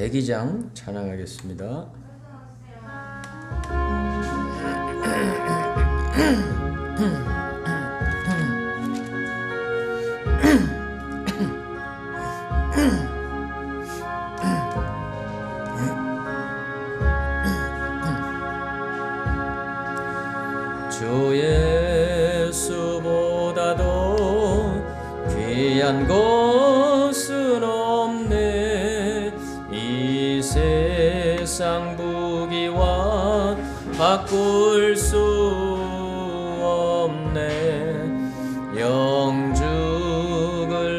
102장 찬양하겠습니다. 주 예수보다도 귀한 것은 없네. 이 세상 부귀와 바꿀 수 없네. 영죽을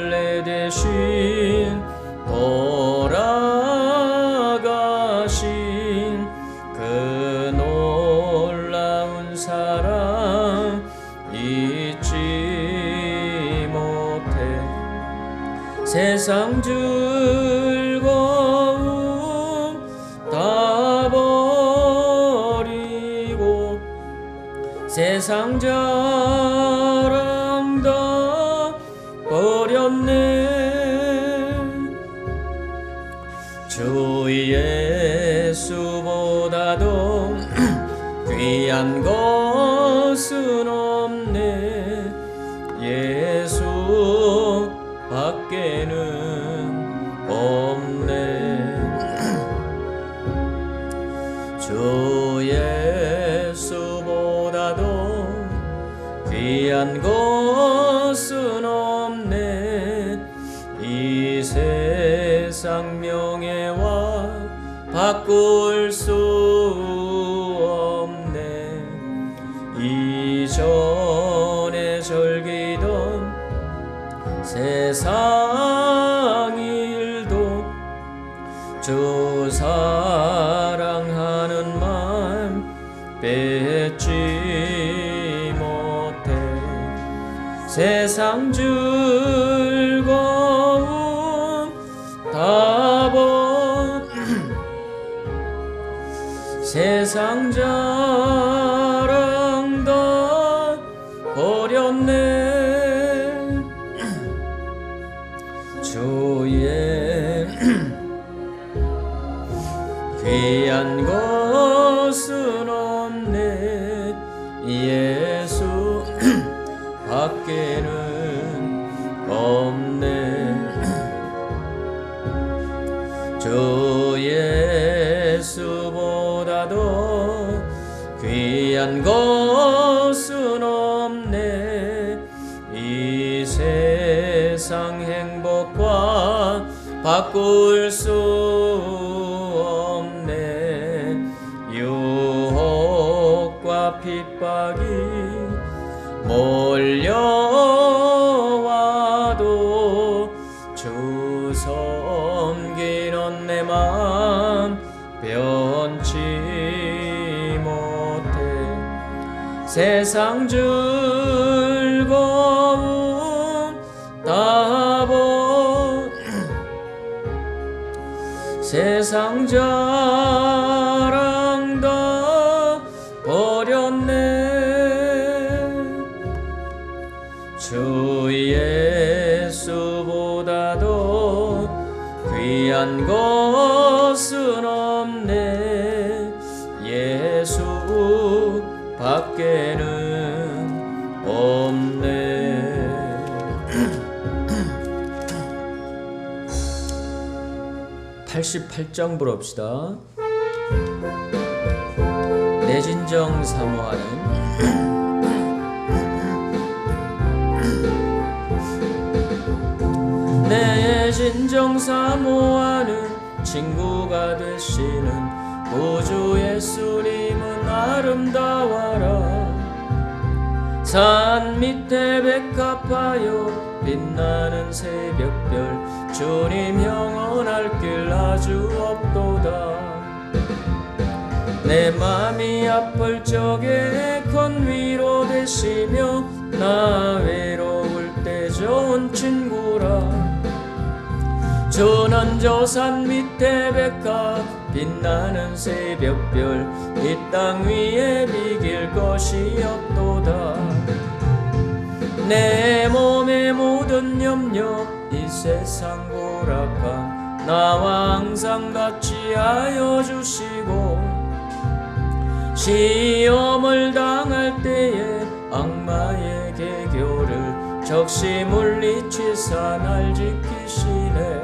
내 대신 돌아가신 그 놀라운 사랑 잊지 못해. 세상 즐거움 다 버리고 세상 자랑 다 버렸네. 주 예수보다도 귀한 것은 없네. 예수 밖에는 없네. 주 예수보다도 귀한 것은 없네. 이 세상 명예와 바꿀 수 없네. 이전에 즐기던 세상 일도 주 사랑하는 마음 뺏지 못해. 세상 즐거움 다 세상 자랑 다 버렸네. 주의 귀한 것은 없네. 예수 밖에는 없네. 주 예수보다도 귀한 것은 없네. 이 세상 행복과 바꿀 수 없네. 유혹과 핍박이 몰려와도 주 섬기는 내 맘 변치 못해. 세상 즐거움 다 세상 자랑 다 버렸네. 주 예수보다도 귀한 것은 없네. 예수 밖에는 없네. 88장 부릅시다. 내 진정 사모하는 내 진정 사모하는 친구가 되시는 구주 예수님은 아름다워라. 산 밑에 백합하여 빛나는 새벽별 주님 영원할 길 아주 없도다. 내 맘이 아플 적에 큰 위로 되시며 나 외로울 때 좋은 친구라. 주는 저 산 밑에 백합 빛나는 새벽별 이 땅 위에 비길 것이 없도다. 내 몸의 모든 염려 이 세상 고락함 나와 항상 같이 하여 주시고 시험을 당할 때에 악마의 계교를 적시 물리치사 날 지키시네.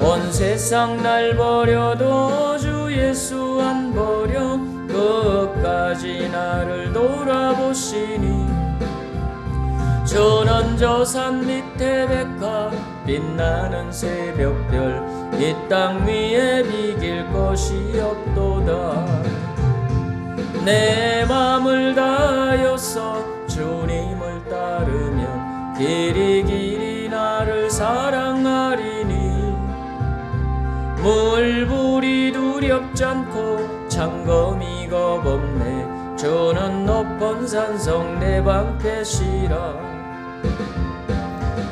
온 세상 날 버려도 주 예수 안 버려 끝까지 나를 돌아보시니 저는 저 산 밑에 백합 빛나는 새벽별 이 땅 위에 비길 것이 없도다. 내 맘을 다하여서 주님을 따르면 길이 길이 나를 사랑하리니 물불이 두렵지 않고 창검이 겁없네. 주는 높은 산성 내 방패시라.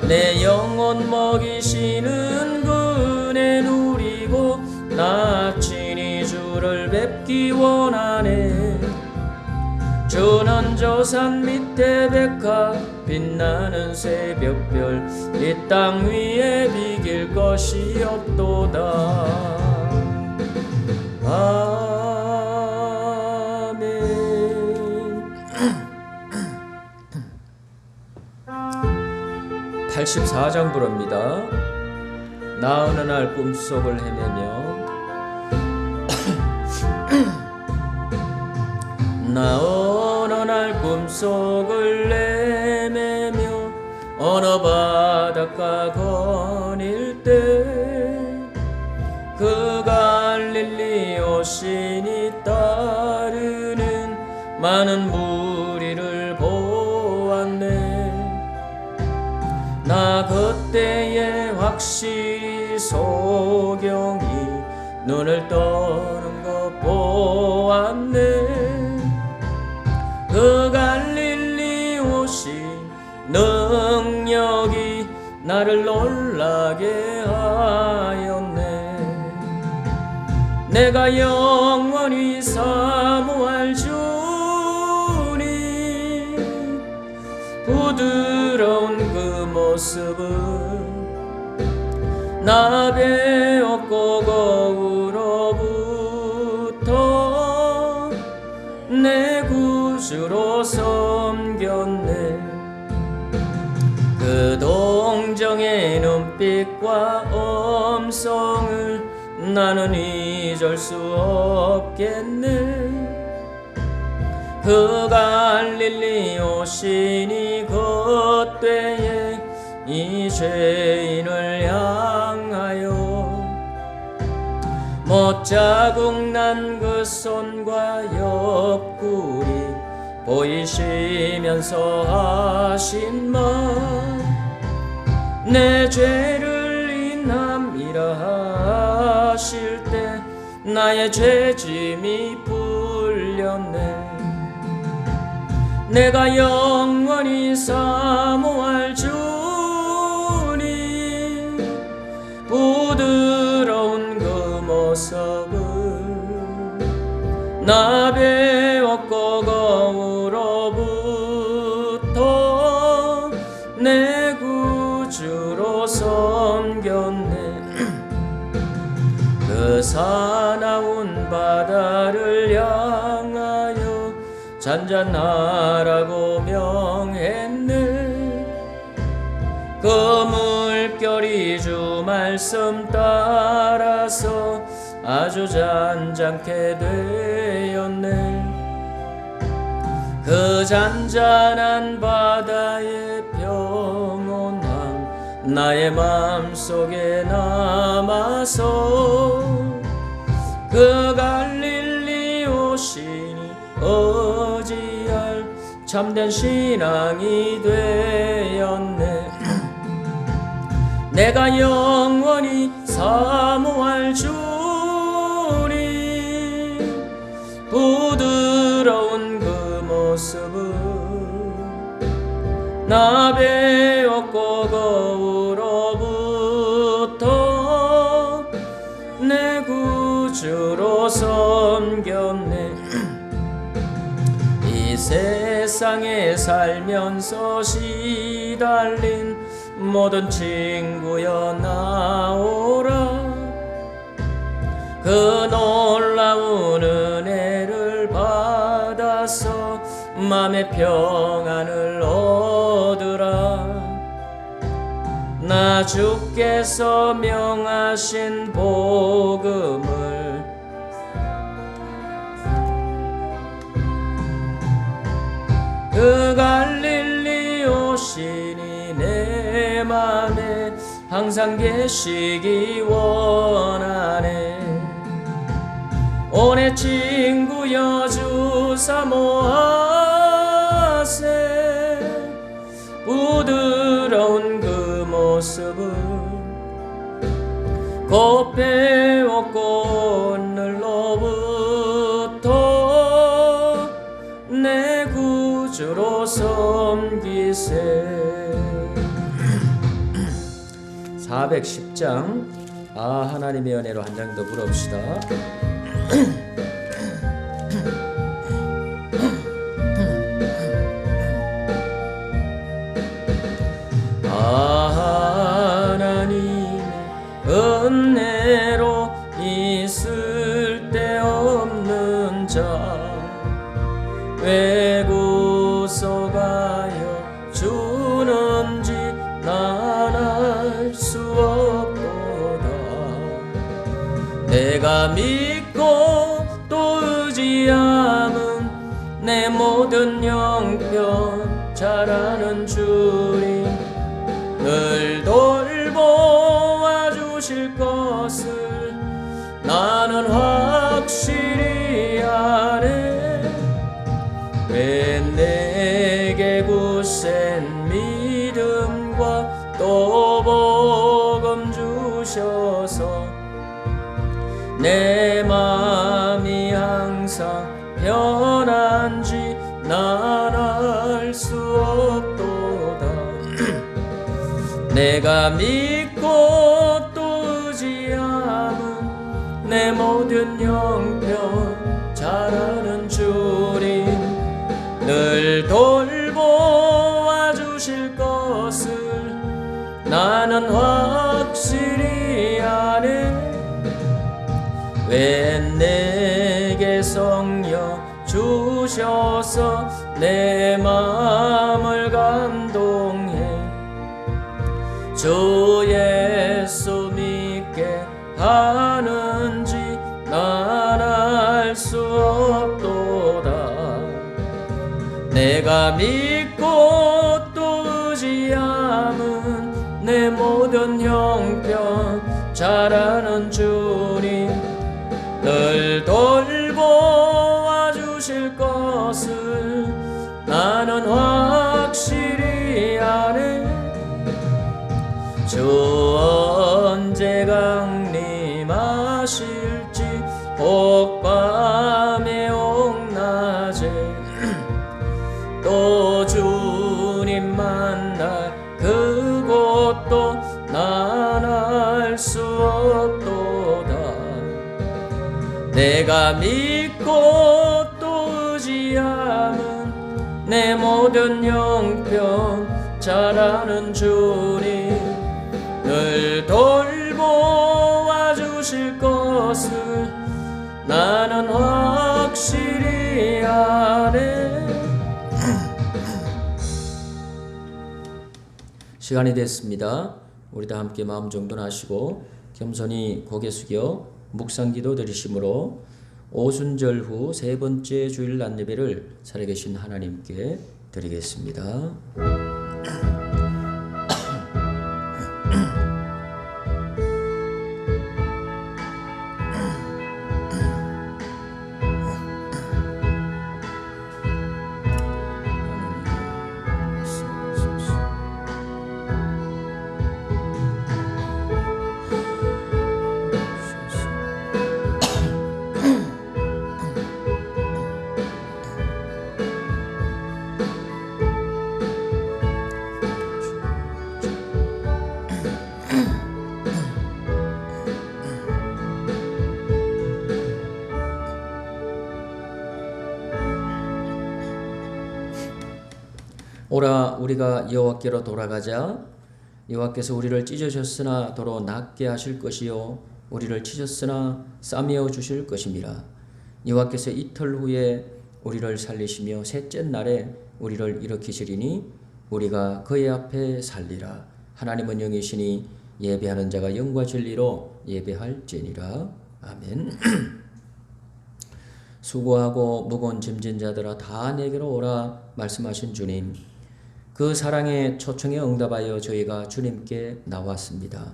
내 영혼 먹이시는 그 은혜 누리고 나 친히 주를 뵙기 원하네. 주는 저 산 밑에 백합 빛나는 새벽별 이 땅 위에 비길 것이 없도다. 아멘. 84장 부릅니다. 나 어느 날 꿈속을 헤매며 나 어느 날 꿈속을 헤매며 어느 바닷가 거닐 때 그 갈릴리 오신이 따르는 많은 무리를 보았네. 나 그때에 확실히 소경이 눈을 떠는 것 보았네. 그 갈릴리 오신 능력이 나를 놀라게 하였네. 내가 영원히 사모할 주님 부드러운 그 모습은 나 배웠고 거울로부터 내 구주로 섬겼네. 그 동정의 눈빛과 음성을 나는 잊을 수 없겠네. 그 갈릴리 오시니 그때에 이 죄인을 향하여 못자국 난 그 손과 옆구리 보이시면서 하신 말 내 죄를 인함이라 하실 때 나의 죄짐이 풀렸네. 내가 영원히 사모할 주님 부드러운 그 모습을 나 배웠고 거울로부터 내 구주로 섬겼네. 그 사나운 바다를 향하여 잔잔하라고 명했네. 그 물결이 주 말씀 따라서 아주 잔잔케 되었네. 그 잔잔한 바다의 평온함 나의 맘속에 남아서 그 갈릴리 오시니 어찌할 참된 신앙이 되었네. 내가 영원히 사모할 주님 부드러운 그 모습을 나 배웠고 거울로부터 내 구주로 섬겼네. 이 세상에 살면서 시달린 모든 친구여 나오라. 그 놀라운 은혜를 받아서 맘의 평안을 얻으라. 나 주께서 명하신 복음을 그 갈릴리 오시니 내 맘에 항상 계시기 원하네. 오내 친구여 주 사모하세. 부드러운 그 모습을 곧 배웠고 오늘로부터 내 구주로 섬기세. 410장 하나님의 은혜로 한 장 더 부릅시다. 하나님 은혜로 있을 데 없는 자 왜 구속하여 주는지 난 알 수 없도다. 내가 믿고 또 의지함은 내 모든 형편 잘 아는 주님 늘 돌보아 주실 것을 나는 확실히 아네. 왜 내게 굳센 믿음과 또 복음 주셔서 내 맘이 항상 편한지 난 알 수 없도다. 내가 믿고 또 의지함은 내 모든 형편 잘 아는 주님 늘 돌보아 주실 것을 나는 확실히 아네. 왜 내게 성령 주셔서 내 마음을 감동해 주 예수 믿게 하는지 난 알 수 없도다. 내가 믿고 또 의지함은 내 모든 형편 잘 아는 주님 늘 돌보아 주실 것을 나는 확실히 아네. 주 언제 강림하실지 혹밤에 옥낮에 또 주님 만날 그곳도 난 알 수 없도다. 내가 믿고 또 의지함은 내 모든 형편 잘 아는 주님 늘 돌보아 주실 것을 나는 확실히 아네. 시간이 됐습니다. 우리 다 함께 마음 정돈하시고 겸손히 고개 숙여 묵상기도 드리심으로 오순절 후 세 번째 주일 안예배를 살아계신 하나님께 드리겠습니다. 오라 우리가 여호와께로 돌아가자. 여호와께서 우리를 찢으셨으나 도로 낫게 하실 것이요 우리를 치셨으나 싸매어 주실 것임이라. 여호와께서 이틀 후에 우리를 살리시며 셋째 날에 우리를 일으키시리니 우리가 그의 앞에 살리라. 하나님은 영이시니 예배하는 자가 영과 진리로 예배할지니라. 아멘. 수고하고 무거운 짐진 자들아 다 내게로 오라 말씀하신 주님, 그 사랑의 초청에 응답하여 저희가 주님께 나왔습니다.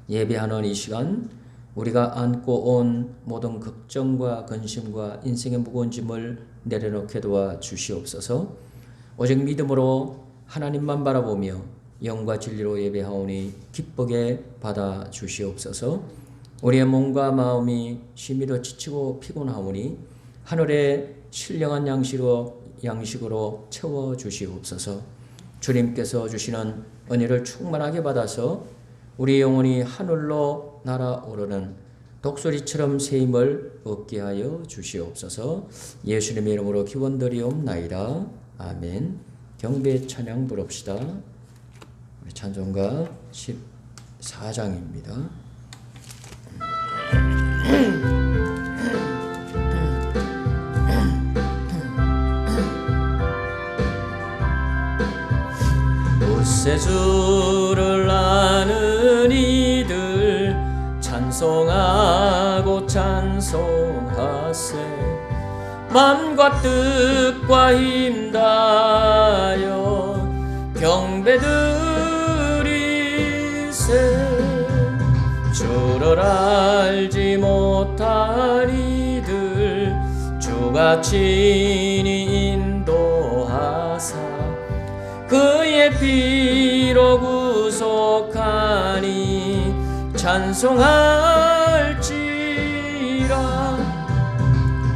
예배하는 이 시간 우리가 안고 온 모든 걱정과 근심과 인생의 무거운 짐을 내려놓게 도와 주시옵소서. 오직 믿음으로 하나님만 바라보며 영과 진리로 예배하오니 기쁘게 받아 주시옵소서. 우리의 몸과 마음이 심히도 지치고 피곤하오니 하늘의 신령한 양식으로 채워 주시옵소서. 주님께서 주시는 은혜를 충만하게 받아서 우리 영혼이 하늘로 날아오르는 독수리처럼 새 힘을 얻게 하여 주시옵소서. 예수님의 이름으로 기원드리옵나이다. 아멘. 경배 찬양 부릅시다. 우리 찬송가 14장입니다. 구세주를 아는 이들 찬송하고 찬송하세. 맘과 뜻과 힘 다하여 경배드리세. 주를 알지 못한 이들 주가 친히 인도하사 그의 피로 구속하니 찬송할지라.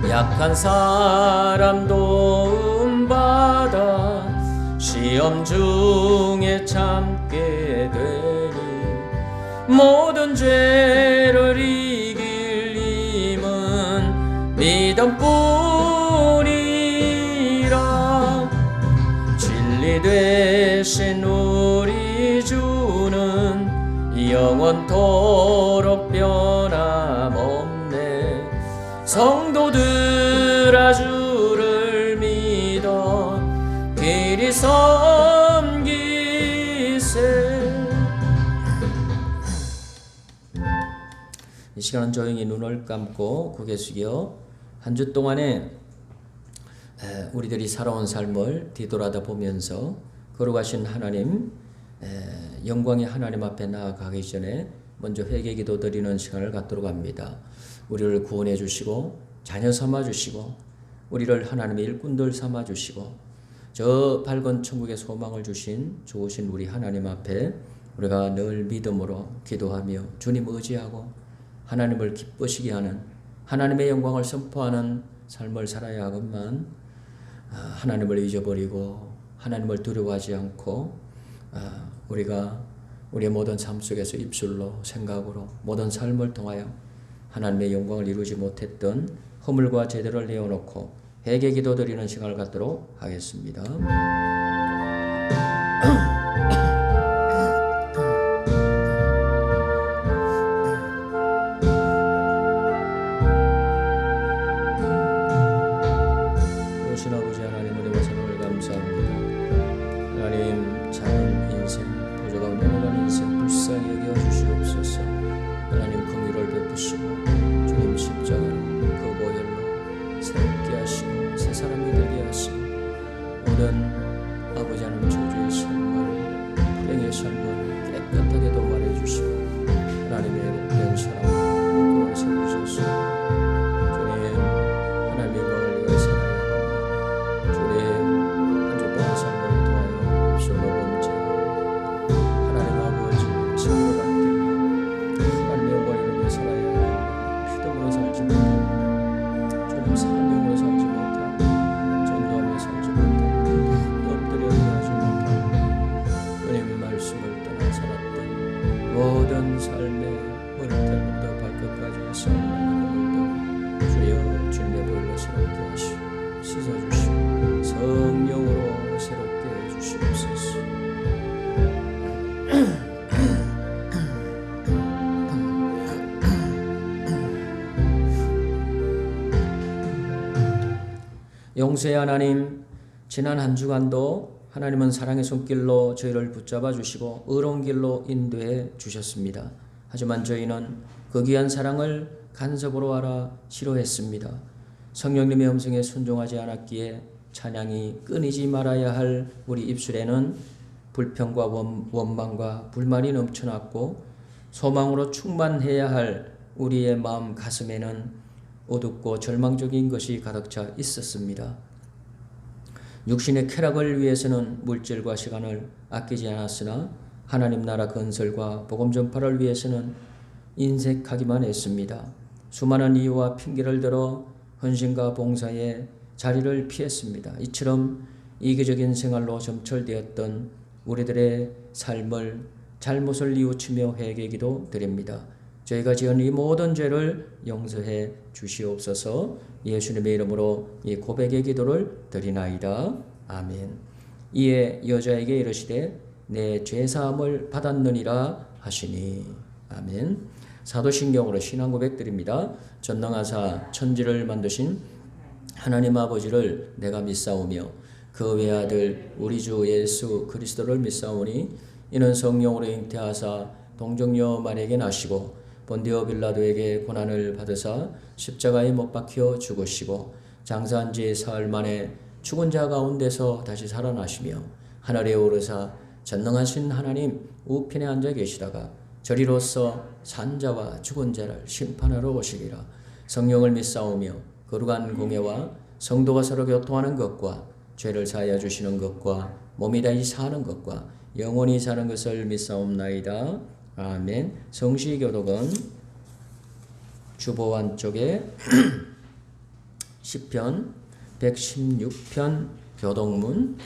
약한 사람 도움받아 시험 중에 참게 되니 모든 죄를 이길 힘은 믿음뿐이라. 진리 되신 우리 주는 영원토록 변함없네. 성도들아 주를 믿어 길이 섬기세. 이 시간은 조용히 눈을 감고 고개 숙여 한 주 동안에 우리들이 살아온 삶을 뒤돌아다 보면서 걸어가신 하나님, 영광의 하나님 앞에 나아가기 전에 먼저 회개 기도 드리는 시간을 갖도록 합니다. 우리를 구원해 주시고 자녀 삼아 주시고 우리를 하나님의 일꾼들 삼아 주시고 저 밝은 천국의 소망을 주신 좋으신 우리 하나님 앞에 우리가 늘 믿음으로 기도하며 주님 의지하고 하나님을 기쁘시게 하는 하나님의 영광을 선포하는 삶을 살아야 하건만 하나님을 잊어버리고 하나님을 두려워하지 않고 우리가 우리의 모든 삶 속에서 입술로 생각으로 모든 삶을 통하여 하나님의 영광을 이루지 못했던 허물과 죄들을 내어놓고 회개 기도 드리는 시간을 갖도록 하겠습니다. 오신 아버지 하나님, 은혜와 사랑을 감사합니다. 하나님, 작은 인생, 부족한 무능한 인생 불쌍히 여겨 주시옵소서. 하나님, 긍휼을 베푸시고 주님 십자가로 그 보혈로 새롭게 하시고 새 사람이 되게 하시고 모든 아버지 하나님 저주의 삶을 용서의 하나님, 지난 한 주간도 하나님은 사랑의 손길로 저희를 붙잡아 주시고 의로운 길로 인도해 주셨습니다. 하지만 저희는 그 귀한 사랑을 간섭으로 알아 싫어했습니다. 성령님의 음성에 순종하지 않았기에 찬양이 끊이지 말아야 할 우리 입술에는 불평과 원망과 불만이 넘쳐났고, 소망으로 충만해야 할 우리의 마음 가슴에는 어둡고 절망적인 것이 가득 차 있었습니다. 육신의 쾌락을 위해서는 물질과 시간을 아끼지 않았으나 하나님 나라 건설과 복음 전파를 위해서는 인색하기만 했습니다. 수많은 이유와 핑계를 들어 헌신과 봉사에 자리를 피했습니다. 이처럼 이기적인 생활로 점철되었던 우리들의 삶을 잘못을 뉘우치며 회개기도 드립니다. 저희가 지은 이 모든 죄를 용서해 주시옵소서. 예수님의 이름으로 이 고백의 기도를 드리나이다. 아멘. 이에 여자에게 이르시되 내 죄사함을 받았느니라 하시니. 아멘. 사도신경으로 신앙 고백 드립니다. 전능하사 천지를 만드신 하나님 아버지를 내가 믿사오며 그 외아들 우리 주 예수 그리스도를 믿사오니 이는 성령으로 잉태하사 동정녀 마리아에게 나시고 본디오 빌라도에게 고난을 받으사 십자가에 못 박혀 죽으시고 장사한 지 사흘 만에 죽은 자 가운데서 다시 살아나시며 하늘에 오르사 전능하신 하나님 우편에 앉아 계시다가 저리로서 산자와 죽은 자를 심판하러 오시리라. 성령을 믿사오며 거룩한 공예와 성도가 서로 교통하는 것과 죄를 사하여 주시는 것과 몸이 다시 사는 것과 영원히 사는 것을 믿사옵나이다. 아멘. 성시교독은 주보완 쪽에 시편 116편 교독문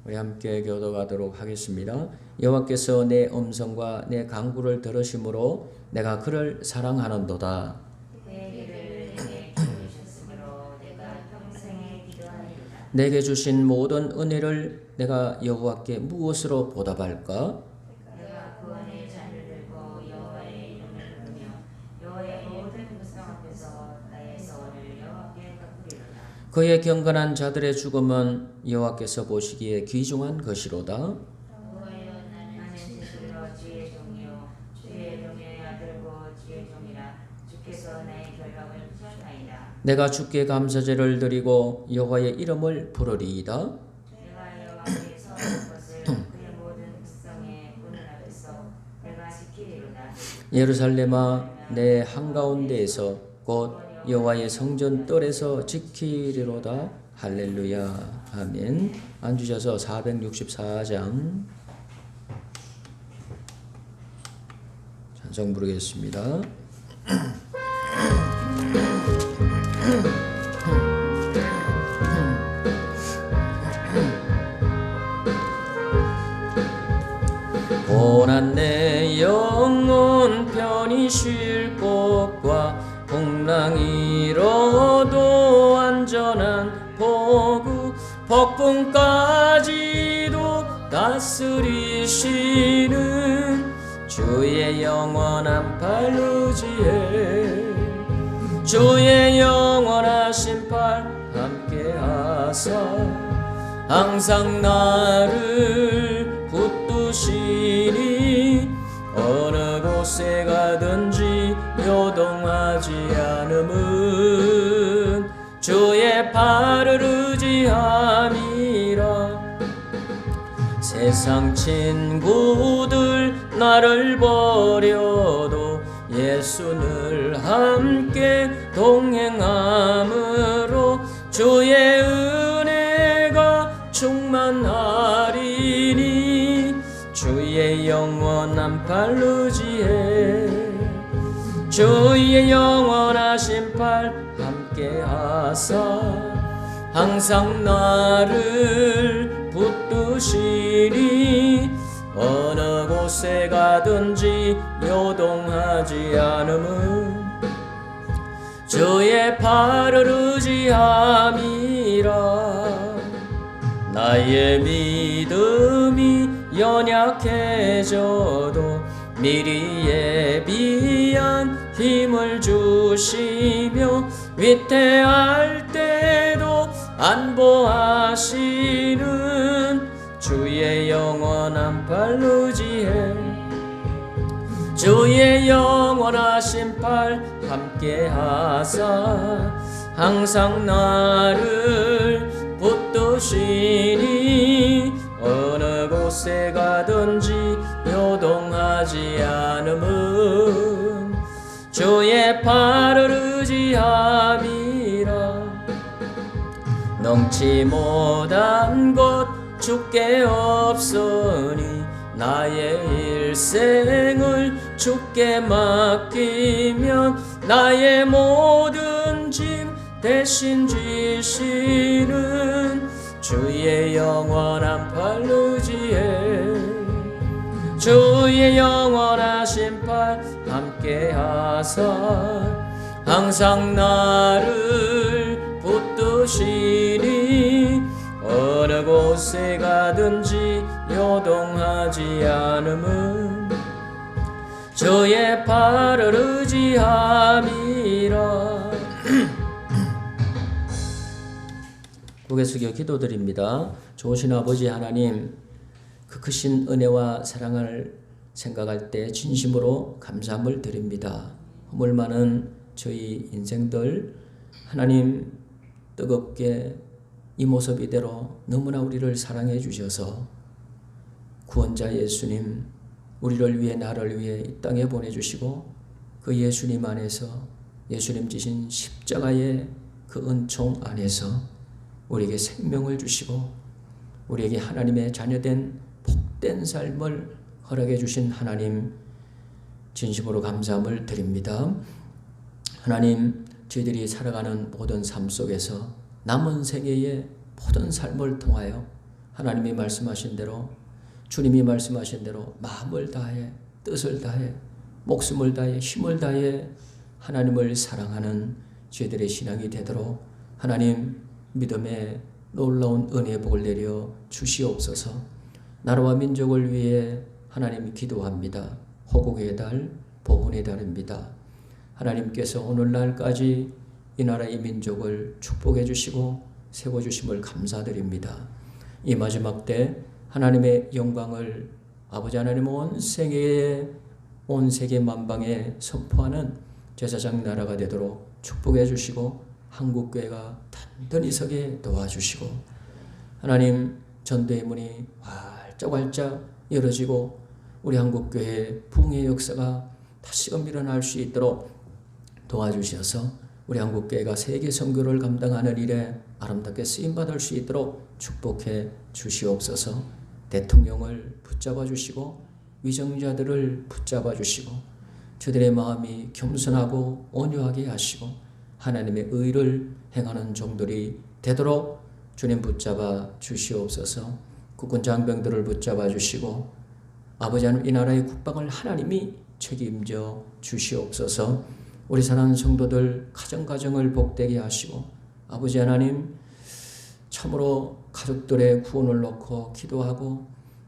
우리 함께 교독하도록 하겠습니다. 여호와께서 내 음성과 내 간구를 들으심으로 내가 그를 사랑하는도다. 내게 주신 모든 은혜를 내가 여호와께 무엇으로 보답할까? 내가 구원의 잔을 들고 여호와의 이름을 부르며 여호와의 모든 무성 앞에서 나의 소원을 여호와께 갚으리로다. 그의 경건한 자들의 죽음은 여호와께서 보시기에 귀중한 것이로다. 여호와여, 나는 진실로 주의 종이요 주의 종의 아들고 주의 종이라. 주께서 나의 결박을 푸셨나이다. 내가 주께 감사제를 드리고 여호와의 이름을 부르리이다. 내가 여호와께 서는 것을 그의 모든 백성의 보는 앞에서 내가 지키리로다. 예루살렘아 내 한가운데에서 곧 여호와의 성전 뜰에서 지키리로다. 할렐루야. 아멘. 앉으셔서 464장 찬송 부르겠습니다. 고난 내 영혼 편히 쉴 곳과 풍랑 잃어도 안전한 포구 폭풍까지도 다스리시는 주의 영원한 팔 의지해 주의 영원하신 팔 함께하사 항상 나를 붙드시니 어느 곳에 가든지 요동하지 않음은 주의 팔을 의지함이라. 세상 친구들 나를 버려도 예수 늘 함께 동행함으로 주의 은혜가 충만하리니 주의 영원한 팔 의지해 주의 영원하신 팔 함께하사 항상 나를 붙드시니 어느 곳에 가든지 요동하지 않음은 주의 팔을 의지함이라. 나의 믿음이 연약해져도 미리 예비한 힘을 주시며 위태할 때도 안보하시는 주의 영원한 팔 의지해 주의 영원하신 팔 함께 하사 항상 나를 붙드시니 어느 곳에 가든지 요동하지 않음은 주의 팔을 의지함이라. 넘지 못한 것 주께 없으니 나의 일생을 주께 맡기면 나의 모든 짐 대신 지시는 주의 영원한 팔 의지해 주의 영원하신 팔 함께 하사 항상 나를 붙드시니 어느 곳에 가든지 요동하지 않음은 주의 팔을 의지함이라. 고개 숙여 기도드립니다. 좋으신 아버지 하나님, 그 크신 은혜와 사랑을 생각할 때 진심으로 감사함을 드립니다. 허물 많은 저희 인생들 하나님 뜨겁게 이 모습 이대로 너무나 우리를 사랑해 주셔서 구원자 예수님 우리를 위해 나를 위해 이 땅에 보내주시고 그 예수님 안에서 예수님 지신 십자가의 그 은총 안에서 우리에게 생명을 주시고 우리에게 하나님의 자녀된 복된 삶을 허락해 주신 하나님 진심으로 감사함을 드립니다. 하나님 저희들이 살아가는 모든 삶 속에서 남은 생애의 모든 삶을 통하여 하나님이 말씀하신 대로 주님이 말씀하신 대로 마음을 다해 뜻을 다해 목숨을 다해 힘을 다해 하나님을 사랑하는 저희들의 신앙이 되도록 하나님 믿음의 놀라운 은혜의 복을 내려 주시옵소서. 나라와 민족을 위해 하나님 기도합니다. 호국의 달, 보훈의 달입니다. 하나님께서 오늘날까지 이 나라 이 민족을 축복해 주시고 세워주심을 감사드립니다. 이 마지막 때 하나님의 영광을 아버지 하나님 온 세계에 온 세계 만방에 선포하는 제사장 나라가 되도록 축복해 주시고 한국교회가 단단히 서게 도와주시고 하나님 전도의 문이 활짝활짝 열어지고 우리 한국교회의 부흥의 역사가 다시금 일어날 수 있도록 도와주셔서 우리 한국교회가 세계 선교를 감당하는 일에 아름답게 쓰임받을 수 있도록 축복해 주시옵소서. 대통령을 붙잡아 주시고 위정자들을 붙잡아 주시고 저들의 마음이 겸손하고 온유하게 하시고 하나님의 의를 행하는 종들이 되도록 주님 붙잡아 주시옵소서. 국군 장병들을 붙잡아 주시고 아버지 하나님 이 나라의 국방을 하나님이 책임져 주시옵소서. 우리 사랑하는 성도들 가정가정을 복되게 하시고 아버지 하나님 참으로 가족들의 구원을 놓고 기도하고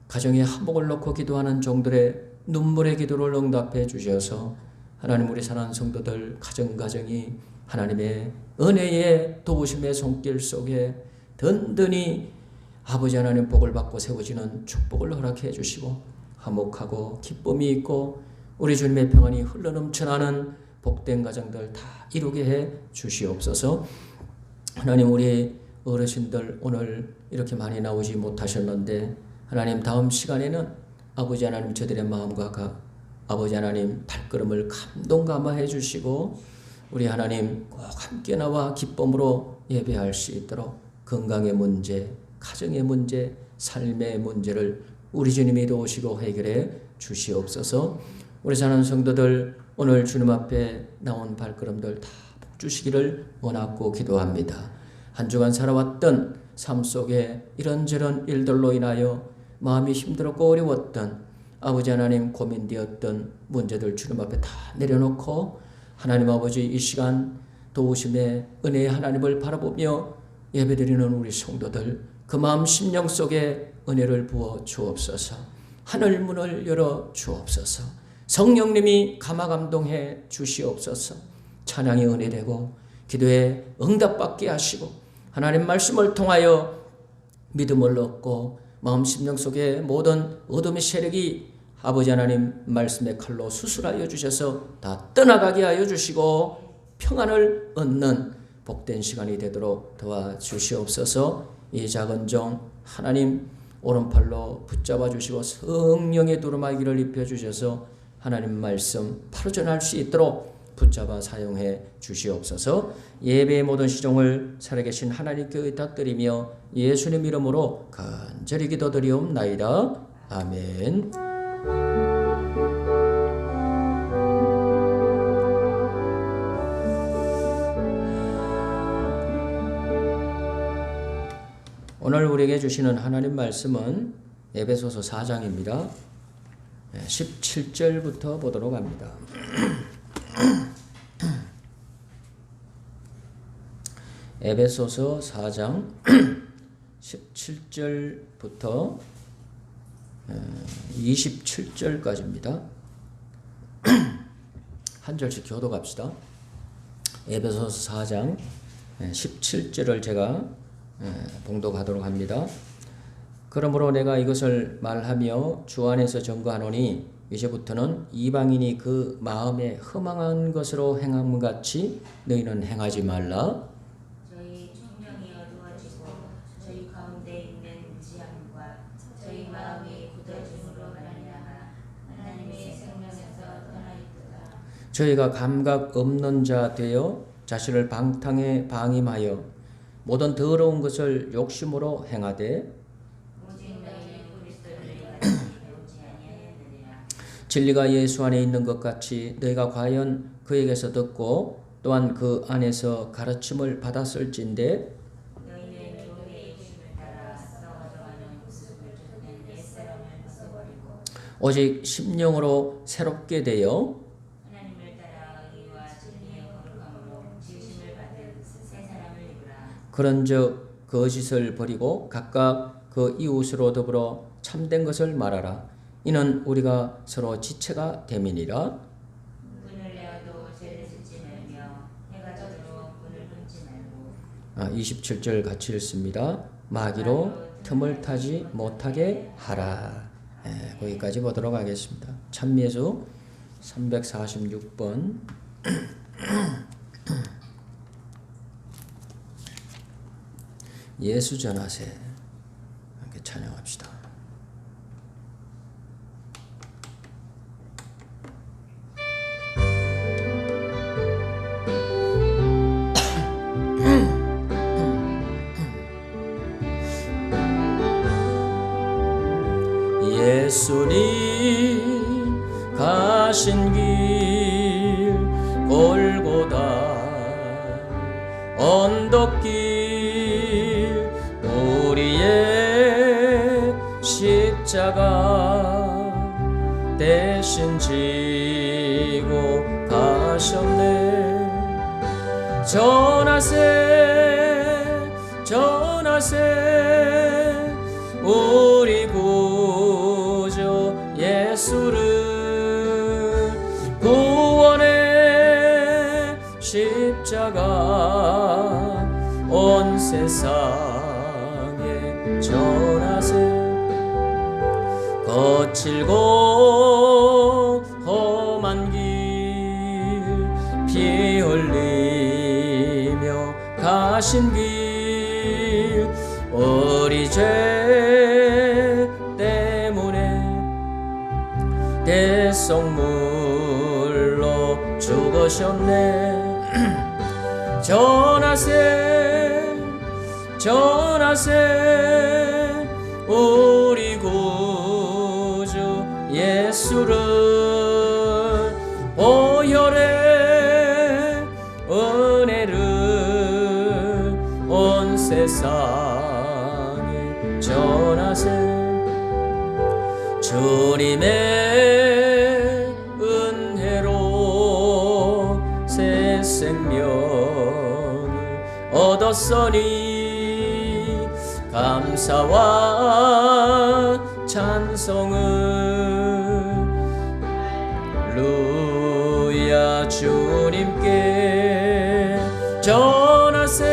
가정의 화목을 놓고 기도하는 종들의 눈물의 기도를 응답해 주셔서 하나님 우리 사랑하는 성도들 가정가정이 하나님의 은혜의 도우심의 손길 속에 든든히 아버지 하나님 복을 받고 세워지는 축복을 허락해 주시고 화목하고 기쁨이 있고 우리 주님의 평안이 흘러넘쳐나는 복된 가정들 다 이루게 해 주시옵소서. 하나님 우리 어르신들 오늘 이렇게 많이 나오지 못하셨는데 하나님 다음 시간에는 아버지 하나님 저들의 마음과 아버지 하나님 발걸음을 감동 감화해 주시고 우리 하나님 꼭 함께 나와 기쁨으로 예배할 수 있도록 건강의 문제, 가정의 문제, 삶의 문제를 우리 주님이 도우시고 해결해 주시옵소서. 우리 사는 성도들 오늘 주님 앞에 나온 발걸음들 다 복주시기를 원하고 기도합니다. 한 주간 살아왔던 삶 속에 이런저런 일들로 인하여 마음이 힘들었고 어려웠던 아버지 하나님 고민되었던 문제들 주님 앞에 다 내려놓고 하나님 아버지 이 시간 도우심의 은혜의 하나님을 바라보며 예배드리는 우리 성도들 그 마음 심령 속에 은혜를 부어 주옵소서. 하늘 문을 열어 주옵소서. 성령님이 감화감동해 주시옵소서. 찬양이 은혜되고 기도에 응답받게 하시고 하나님 말씀을 통하여 믿음을 얻고 마음 심령 속에 모든 어둠의 세력이 아버지 하나님 말씀의 칼로 수술하여 주셔서 다 떠나가게 하여 주시고 평안을 얻는 복된 시간이 되도록 도와주시옵소서. 이 작은 종 하나님 오른팔로 붙잡아 주시고 성령의 두루마기를 입혀 주셔서 하나님 말씀 바로 전할 수 있도록 붙잡아 사용해 주시옵소서. 예배의 모든 시종을 살아계신 하나님께 의탁드리며 예수님 이름으로 간절히 기도드리옵나이다. 아멘. 오늘 우리에게 주시는 하나님 말씀은 에베소서 4장입니다. 17절부터 보도록 합니다. 에베소서 4장 17절부터 27절까지입니다. 한 절씩 교독합시다. 에베소서 4장 17절을 제가 봉독하도록 합니다. 그러므로 내가 이것을 말하며 주 안에서 증거하노니 이제부터는 이방인이 그 마음에 허망한 것으로 행함같이 너희는 행하지 말라. 저희 총명이 어두워지고 저희 가운데 있는 지향과 저희 마음이 굳어짐으로 말미암아 하나님의 생명에서 떠나있도다. 저희가 감각 없는 자 되어 자신을 방탕에 방임하여 모든 더러운 것을 욕심으로 행하되 오직 너희는 그리스도를 배우지 아니하였느니라. 진리가 예수 안에 있는 것 같이 너희가 과연 그에게서 듣고 또한 그 안에서 가르침을 받았을진데 너희는 교회의 욕심을 따라 썩어져가는 모습을 쫓는 옛사람을 벗어버리고 오직 심령으로 새롭게 되어 하나님을 따라 의와 진리의 거룩함으로 지으심을 받은 새 사람을 입으라. 그런즉 거짓을 버리고 각각 그 이웃으로 더불어 참된 것을 말하라. 이는 우리가 서로 지체가 됨이니라. 분을 내어도 죄를 짓지 말며 해가 저도록 분을 끊지 말고 27절 같이 읽습니다. 마귀로 틈을 타지 못하게 하라. 거기까지 보도록 하겠습니다. 찬미예수 346번 예수 전하세 함께 찬양합시다. 예수님 가신 길 골고다 언덕길 우리의 십자가 대신 지고 가셨네. 전하세 전하세 우리 구주 예수를 구원의 십자가 온 세상에 전하세. 거칠고 험한 길 피 흘리며 가신 길 우리 죄 때문에 대속물로 죽으셨네. 전하세 전하세 우리 구주 예수를 보혈의 은혜를 온 세상에 전하세. 주님의 은혜로 새 생명을 얻었으니 감사와 찬송을 루야 주님께 전하세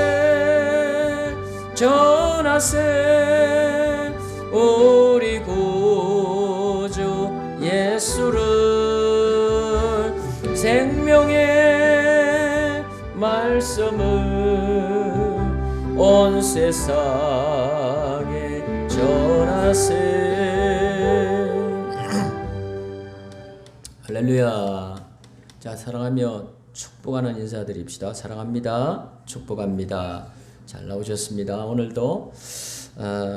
전하세 우리 구주 예수를 생명의 말씀을 온 세상에 전하세. 할렐루야. 자, 사랑하며 축복하는 인사드립시다. 사랑합니다. 축복합니다. 잘 나오셨습니다. 오늘도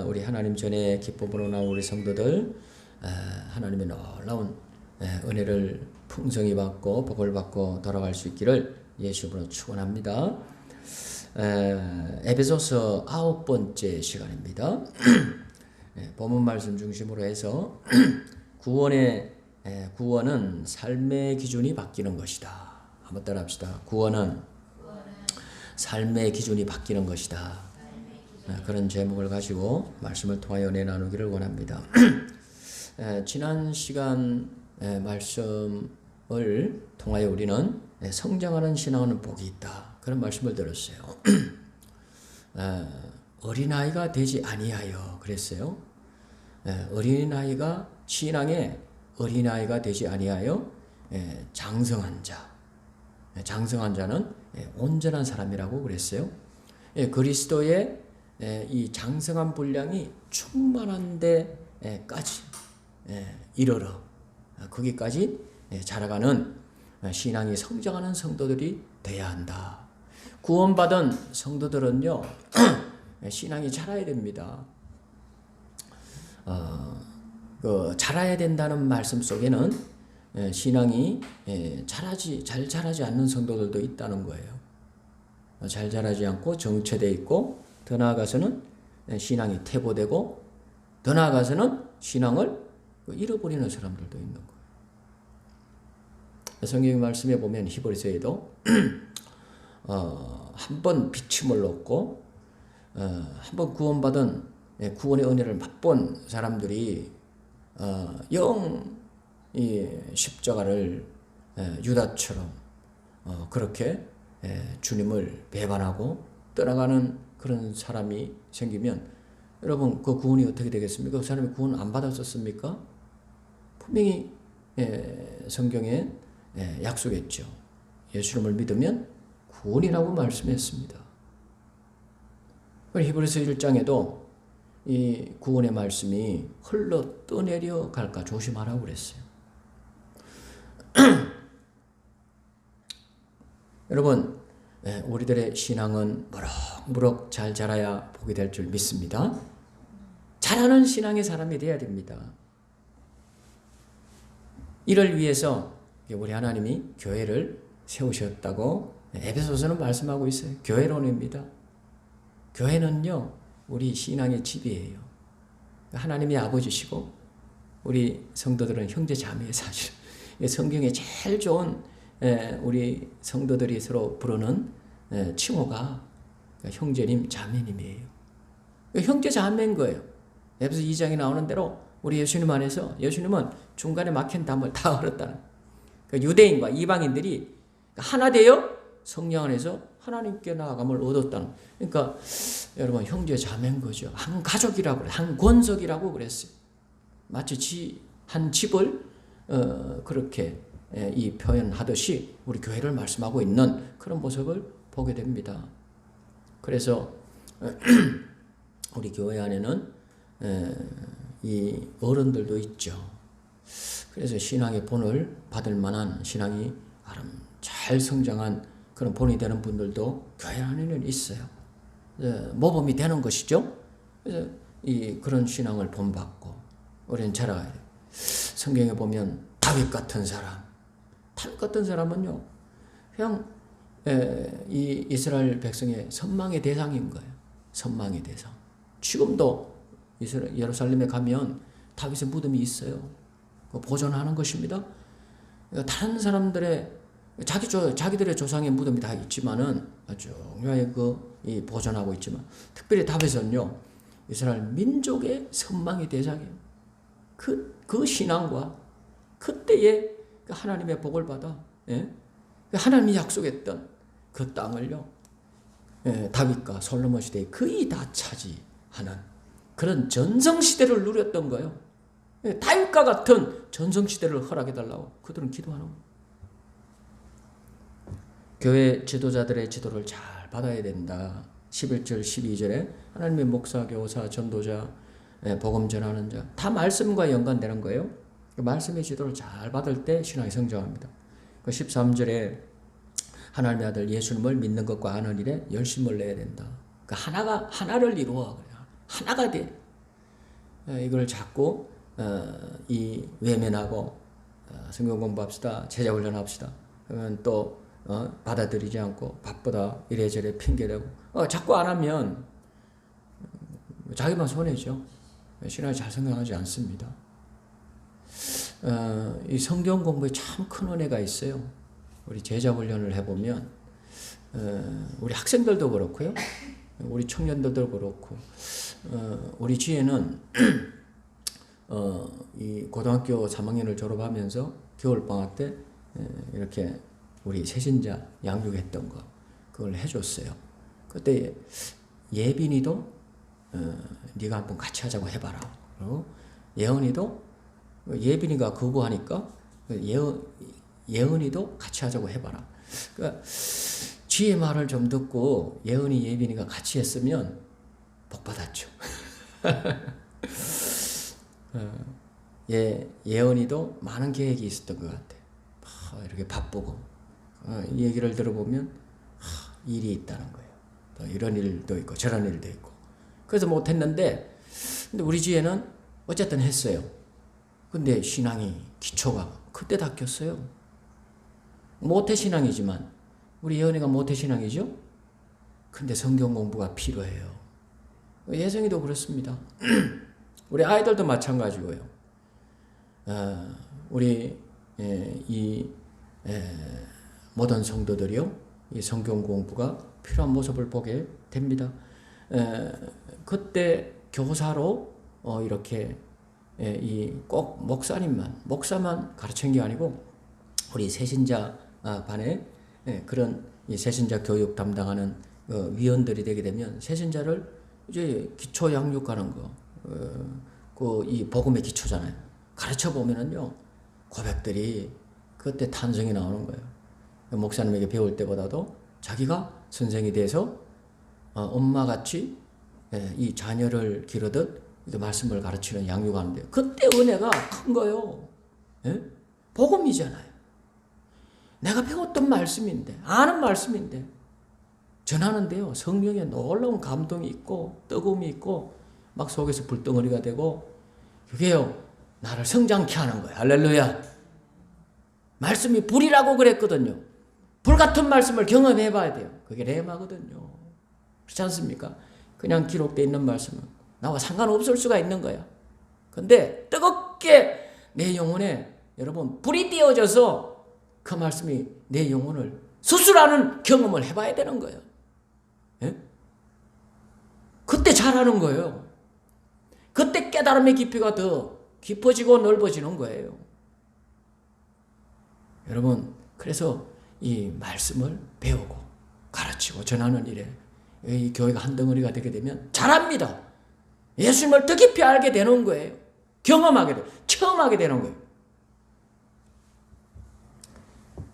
우리 하나님 전에 기쁨으로 나온 우리 성도들 하나님의 놀라운 은혜를 풍성히 받고 복을 받고 돌아갈 수 있기를 예수님으로 축원합니다. 에베소서 9번째 시간입니다. 본문 말씀 중심으로 해서 구원은 삶의 기준이 바뀌는 것이다. 한번 따라합시다. 구원은 삶의 기준이 바뀌는 것이다. 그런 제목을 가지고 말씀을 통하여 은혜 나누기를 원합니다. 지난 시간 말씀을 통하여 우리는 성장하는 신앙은 복이 있다. 그런 말씀을 들었어요. 어린아이가 되지 아니하여 그랬어요. 어린아이가 신앙의 어린아이가 되지 아니하여 장성한 자. 장성한 자는 온전한 사람이라고 그랬어요. 그리스도의 이 장성한 분량이 충만한 데까지 이르러 거기까지 자라가는 신앙이 성장하는 성도들이 돼야 한다. 구원받은 성도들은요 신앙이 자라야 됩니다. 자라야 된다는 말씀 속에는 신앙이 잘 자라지 않는 성도들도 있다는 거예요. 잘 자라지 않고 정체되어 있고 더 나아가서는 신앙이 퇴보되고 더 나아가서는 신앙을 잃어버리는 사람들도 있는 거예요. 성경 말씀에 보면 히브리서에도 한 번 비침을 얻고 한 번 구원받은 구원의 은혜를 맛본 사람들이 이 십자가를 유다처럼 그렇게 주님을 배반하고 떠나가는 그런 사람이 생기면 여러분 그 구원이 어떻게 되겠습니까? 그 사람이 구원 안 받았었습니까? 분명히 성경에 약속했죠. 예수님을 믿으면 구원이라고 말씀했습니다. 히브리서 1장에도 이 구원의 말씀이 흘러 떠내려 갈까 조심하라고 그랬어요. 여러분, 우리들의 신앙은 무럭무럭 잘 자라야 복이 될 줄 믿습니다. 자라는 신앙의 사람이 되어야 됩니다. 이를 위해서 우리 하나님이 교회를 세우셨다고 에베소서는 말씀하고 있어요. 교회론입니다. 교회는요, 우리 신앙의 집이에요. 하나님이 아버지시고 우리 성도들은 형제 자매의 사실. 성경에 제일 좋은 우리 성도들이 서로 부르는 칭호가 형제님, 자매님이에요. 형제 자매인 거예요. 에베소 2장에 나오는 대로 우리 예수님 안에서 예수님은 중간에 막힌 담을 다 흘렸다는 유대인과 이방인들이 하나 되어 성령 안에서 하나님께 나아감을 얻었다는. 그러니까 여러분 형제 자매인 거죠. 한 가족이라고 그래, 한 권속이라고 그랬어요. 마치 한 집을 그렇게 이 표현하듯이 우리 교회를 말씀하고 있는 그런 모습을 보게 됩니다. 그래서 우리 교회 안에는 이 어른들도 있죠. 그래서 신앙의 본을 받을 만한 신앙이 잘 성장한 그런 본이 되는 분들도 교회 안에는 있어요. 모범이 되는 것이죠. 그래서 그런 신앙을 본받고 우리는 자라야 돼요. 성경에 보면 다윗 같은 사람은요, 그냥 이 이스라엘 백성의 선망의 대상인 거예요. 선망의 대상. 지금도 예루살렘에 가면 다윗의 무덤이 있어요. 보존하는 것입니다. 다른 사람들의 자기들의 조상의 무덤이 다 있지만은 중요하게 보존하고 있지만 특별히 다윗은요 이스라엘 민족의 선망의 대상이에요. 그 신앙과 그때의 하나님의 복을 받아 하나님이 약속했던 그 땅을요 다윗과 솔로몬 시대에 거의 다 하는 그런 전성시대를 누렸던 거예요. 다윗과 같은 전성시대를 허락해달라고 그들은 기도하는 거예요. 교회 지도자들의 지도를 잘 받아야 된다. 11절 12절에 하나님의 목사, 교사, 전도자, 복음 전하는 자 다 말씀과 연관되는 거예요. 그 말씀의 지도를 잘 받을 때 신앙이 성장합니다. 그 13절에 하나님의 아들 예수님을 믿는 것과 아는 일에 열심을 내야 된다. 그 하나를 이루어 하나가 돼. 이걸 자꾸 이 외면하고 성경 공부합시다, 제자 훈련합시다. 그러면 또 받아들이지 않고 바쁘다 이래저래 핑계대고 자꾸 안 하면 자기만 손해죠. 신앙이 잘 성장하지 않습니다. 이 성경 공부에 참 큰 은혜가 있어요. 우리 제자 훈련을 해보면 우리 학생들도 그렇고요, 우리 청년들도 그렇고 우리 주에는 이 고등학교 3학년을 졸업하면서 겨울방학 때 이렇게 우리 새신자 양육했던 거 그걸 해줬어요. 그때 예빈이도 네가 한번 같이 하자고 해봐라. 그리고 예은이도 예빈이가 거부하니까 예은이도 같이 하자고 해봐라. 그러니까 지의 말을 좀 듣고 예은이 예빈이가 같이 했으면 복 받았죠. 예은이도 많은 계획이 있었던 것 같아. 이렇게 바쁘고 이 얘기를 들어보면 일이 있다는 거예요. 또 이런 일도 있고 저런 일도 있고 그래서 못했는데 근데 우리 주에는 어쨌든 했어요. 근데 신앙이 기초가 그때 닦였어요. 모태신앙이지만 우리 예언이가 모태신앙이죠. 근데 성경 공부가 필요해요. 예성이도 그렇습니다. 우리 아이들도 마찬가지고요. 우리 이 모든 성도들이요, 이 성경 공부가 필요한 모습을 보게 됩니다. 그때 교사로 이렇게 꼭 목사만 가르친 게 아니고 우리 새신자 반에 그런 이 새신자 교육 담당하는 위원들이 되게 되면 새신자를 이제 기초 양육하는 거, 이 복음의 기초잖아요. 가르쳐 보면은요 고백들이 그때 탄성이 나오는 거예요. 목사님에게 배울 때보다도 자기가 선생이 돼서 엄마같이 이 자녀를 기르듯 말씀을 가르치는 양육하는데 그때 은혜가 큰 거예요. 복음이잖아요. 내가 배웠던 말씀인데 아는 말씀인데 전하는데요 성령의 놀라운 감동이 있고 뜨거움이 있고 막 속에서 불덩어리가 되고 그게요 나를 성장케 하는 거예요. 할렐루야. 말씀이 불이라고 그랬거든요. 불 같은 말씀을 경험해 봐야 돼요. 그게 레마거든요. 그렇지 않습니까? 그냥 기록되어 있는 말씀은 나와 상관없을 수가 있는 거야. 근데 뜨겁게 내 영혼에 여러분 불이 띄어져서 그 말씀이 내 영혼을 수술하는 경험을 해봐야 되는 거예요. 그때 잘하는 거예요. 그때 깨달음의 깊이가 더 깊어지고 넓어지는 거예요. 여러분 그래서 이 말씀을 배우고 가르치고 전하는 일에 이 교회가 한 덩어리가 되게 되면 잘합니다. 예수님을 더 깊이 알게 되는 거예요. 경험하게 돼요. 처음 하게 되는 거예요.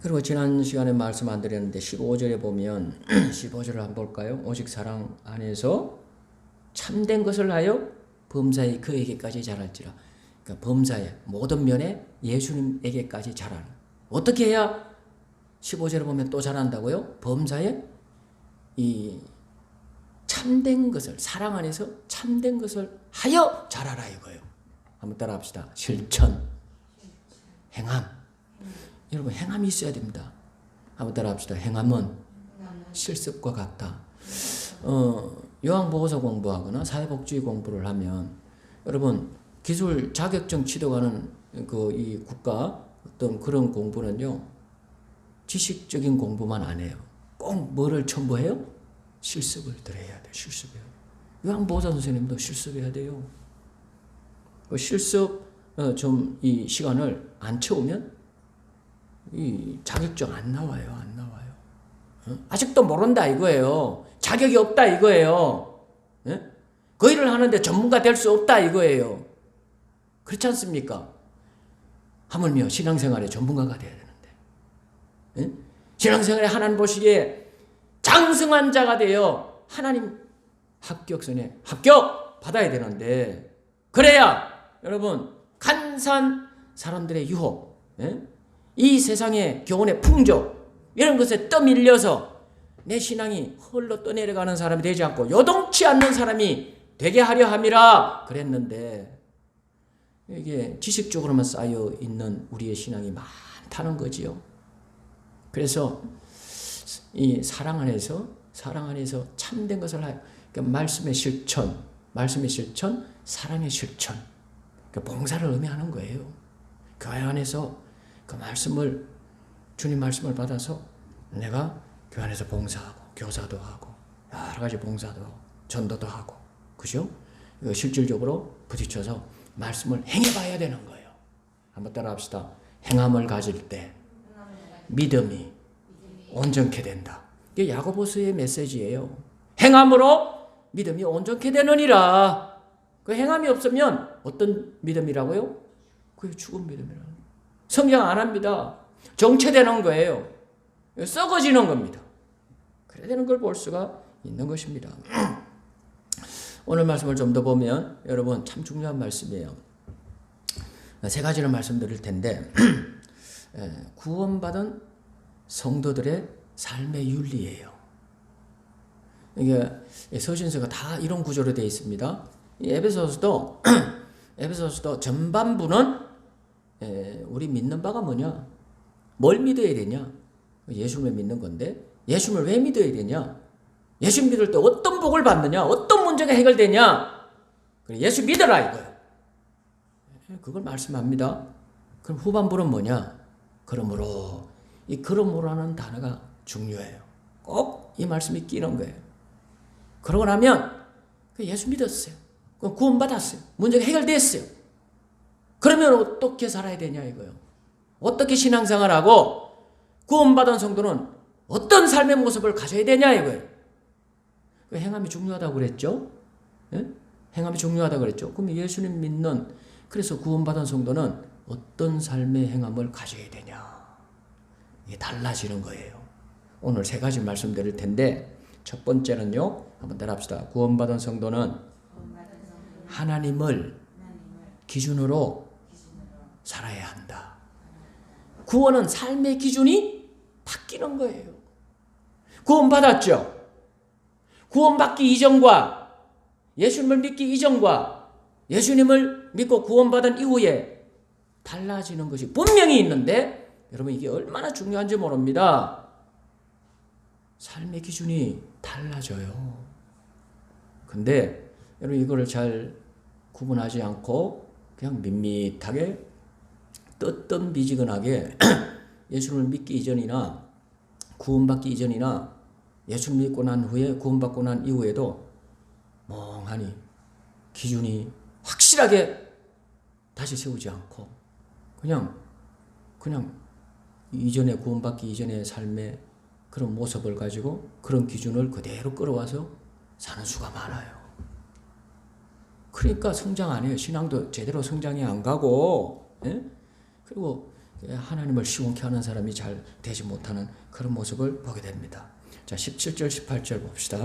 그리고 지난 시간에 말씀 안 드렸는데 15절에 보면 15절을 한번 볼까요? 오직 사랑 안에서 참된 것을 하여 범사에 그에게까지 자랄지라. 그러니까 범사에 모든 면에 예수님에게까지 자라는. 어떻게 해야 15절에 보면 또 자란다고요? 범사에 이 참된 것을 사랑 안에서 참된 것을 하여 자라라 이거예요. 한번 따라합시다. 실천, 행함. 여러분 행함이 있어야 됩니다. 한번 따라합시다. 행함은 실습과 같다. 요한보고서 공부하거나 사회복지 공부를 하면 여러분 기술 자격증 취득하는 이 국가 어떤 그런 공부는요 지식적인 공부만 안 해요. 꼭 뭐를 첨부해요? 실습을 들어야 돼요. 실습해요. 요한보고서 선생님도 실습해야 돼요. 그 실습 좀 이 시간을 안 채우면 이 자격증 안 나와요. 안 나와요. 아직도 모른다 이거예요. 자격이 없다 이거예요. 그 일을 하는데 전문가 될 수 없다 이거예요. 그렇지 않습니까? 하물며 신앙생활에 전문가가 돼야 되는데, 응? 신앙생활에 하나님 보시기에 장성한 자가 되어 하나님 합격선에 합격 받아야 되는데, 그래야 여러분 간사한 사람들의 유혹, 이 세상의 교훈의 풍조 이런 것에 떠밀려서 내 신앙이 홀로 떠내려가는 사람이 되지 않고 요동치 않는 사람이 되게 하려 함이라 그랬는데, 이게 지식적으로만 쌓여 있는 우리의 신앙이 많다는 거지요. 그래서 이 사랑 안에서 참된 것을 그러니까 말씀의 실천, 사랑의 실천, 그러니까 봉사를 의미하는 거예요. 교회 안에서 그 말씀을, 주님 말씀을 받아서 내가 교회 안에서 봉사하고 교사도 하고 여러 가지 봉사도 하고 전도도 하고, 그죠? 이거 실질적으로 부딪혀서 말씀을 행해봐야 되는 거예요. 한번 따라합시다. 행함을 가질 때 믿음이 온전케 된다. 이게 야고보서의 메시지예요. 행함으로 믿음이 온전케 되느니라. 그 행함이 없으면 어떤 믿음이라고요? 그게 죽은 믿음이라는 거예요. 성장 안 합니다. 정체되는 거예요. 썩어지는 겁니다. 그래야 되는 걸 볼 수가 있는 것입니다. 오늘 말씀을 좀 더 보면 여러분 참 중요한 말씀이에요. 세 가지를 말씀드릴 텐데 구원받은 성도들의 삶의 윤리예요. 이게 서신서가 다 이런 구조로 되어 있습니다. 에베소서도 전반부는 우리 믿는 바가 뭐냐? 뭘 믿어야 되냐? 예수님을 믿는 건데 예수님을 왜 믿어야 되냐? 예수 믿을 때 어떤 복을 받느냐? 어떤 문제가 해결되냐? 예수 믿어라 이거예요. 그걸 말씀합니다. 그럼 후반부는 뭐냐? 그러므로. 이 그러므로라는 단어가 중요해요. 꼭 이 말씀이 끼는 거예요. 그러고 나면 예수 믿었어요. 구원받았어요. 문제가 해결됐어요. 그러면 어떻게 살아야 되냐 이거예요. 어떻게 신앙생활하고 구원받은 성도는 어떤 삶의 모습을 가져야 되냐 이거예요. 행함이 중요하다고 그랬죠. 예? 행함이 중요하다고 그랬죠. 그럼 예수님 믿는, 그래서 구원받은 성도는 어떤 삶의 행함을 가져야 되냐. 이게 달라지는 거예요. 오늘 세 가지 말씀드릴 텐데, 첫 번째는요, 한번 따라합시다. 구원받은 성도는 하나님을 기준으로 살아야 한다. 구원은 삶의 기준이 바뀌는 거예요. 구원받았죠? 구원받기 이전과 예수님을 믿기 이전과 예수님을 믿고 구원받은 이후에 달라지는 것이 분명히 있는데, 여러분 이게 얼마나 중요한지 모릅니다. 삶의 기준이 달라져요. 근데 여러분 이거를 잘 구분하지 않고 그냥 밋밋하게 뜨뜻미지근하게 예수님을 믿기 이전이나 구원받기 이전이나 예수를 믿고 난 후에 구원받고 난 이후에도 멍하니 기준이 확실하게 다시 세우지 않고 그냥 이전에 구원받기 이전의 삶의 그런 모습을 가지고 그런 기준을 그대로 끌어와서 사는 수가 많아요. 그러니까 성장 안 해요. 신앙도 제대로 성장이 안 가고, 예? 그리고 하나님을 시원케 하는 사람이 잘 되지 못하는 그런 모습을 보게 됩니다. 자, 17절, 18절 봅시다.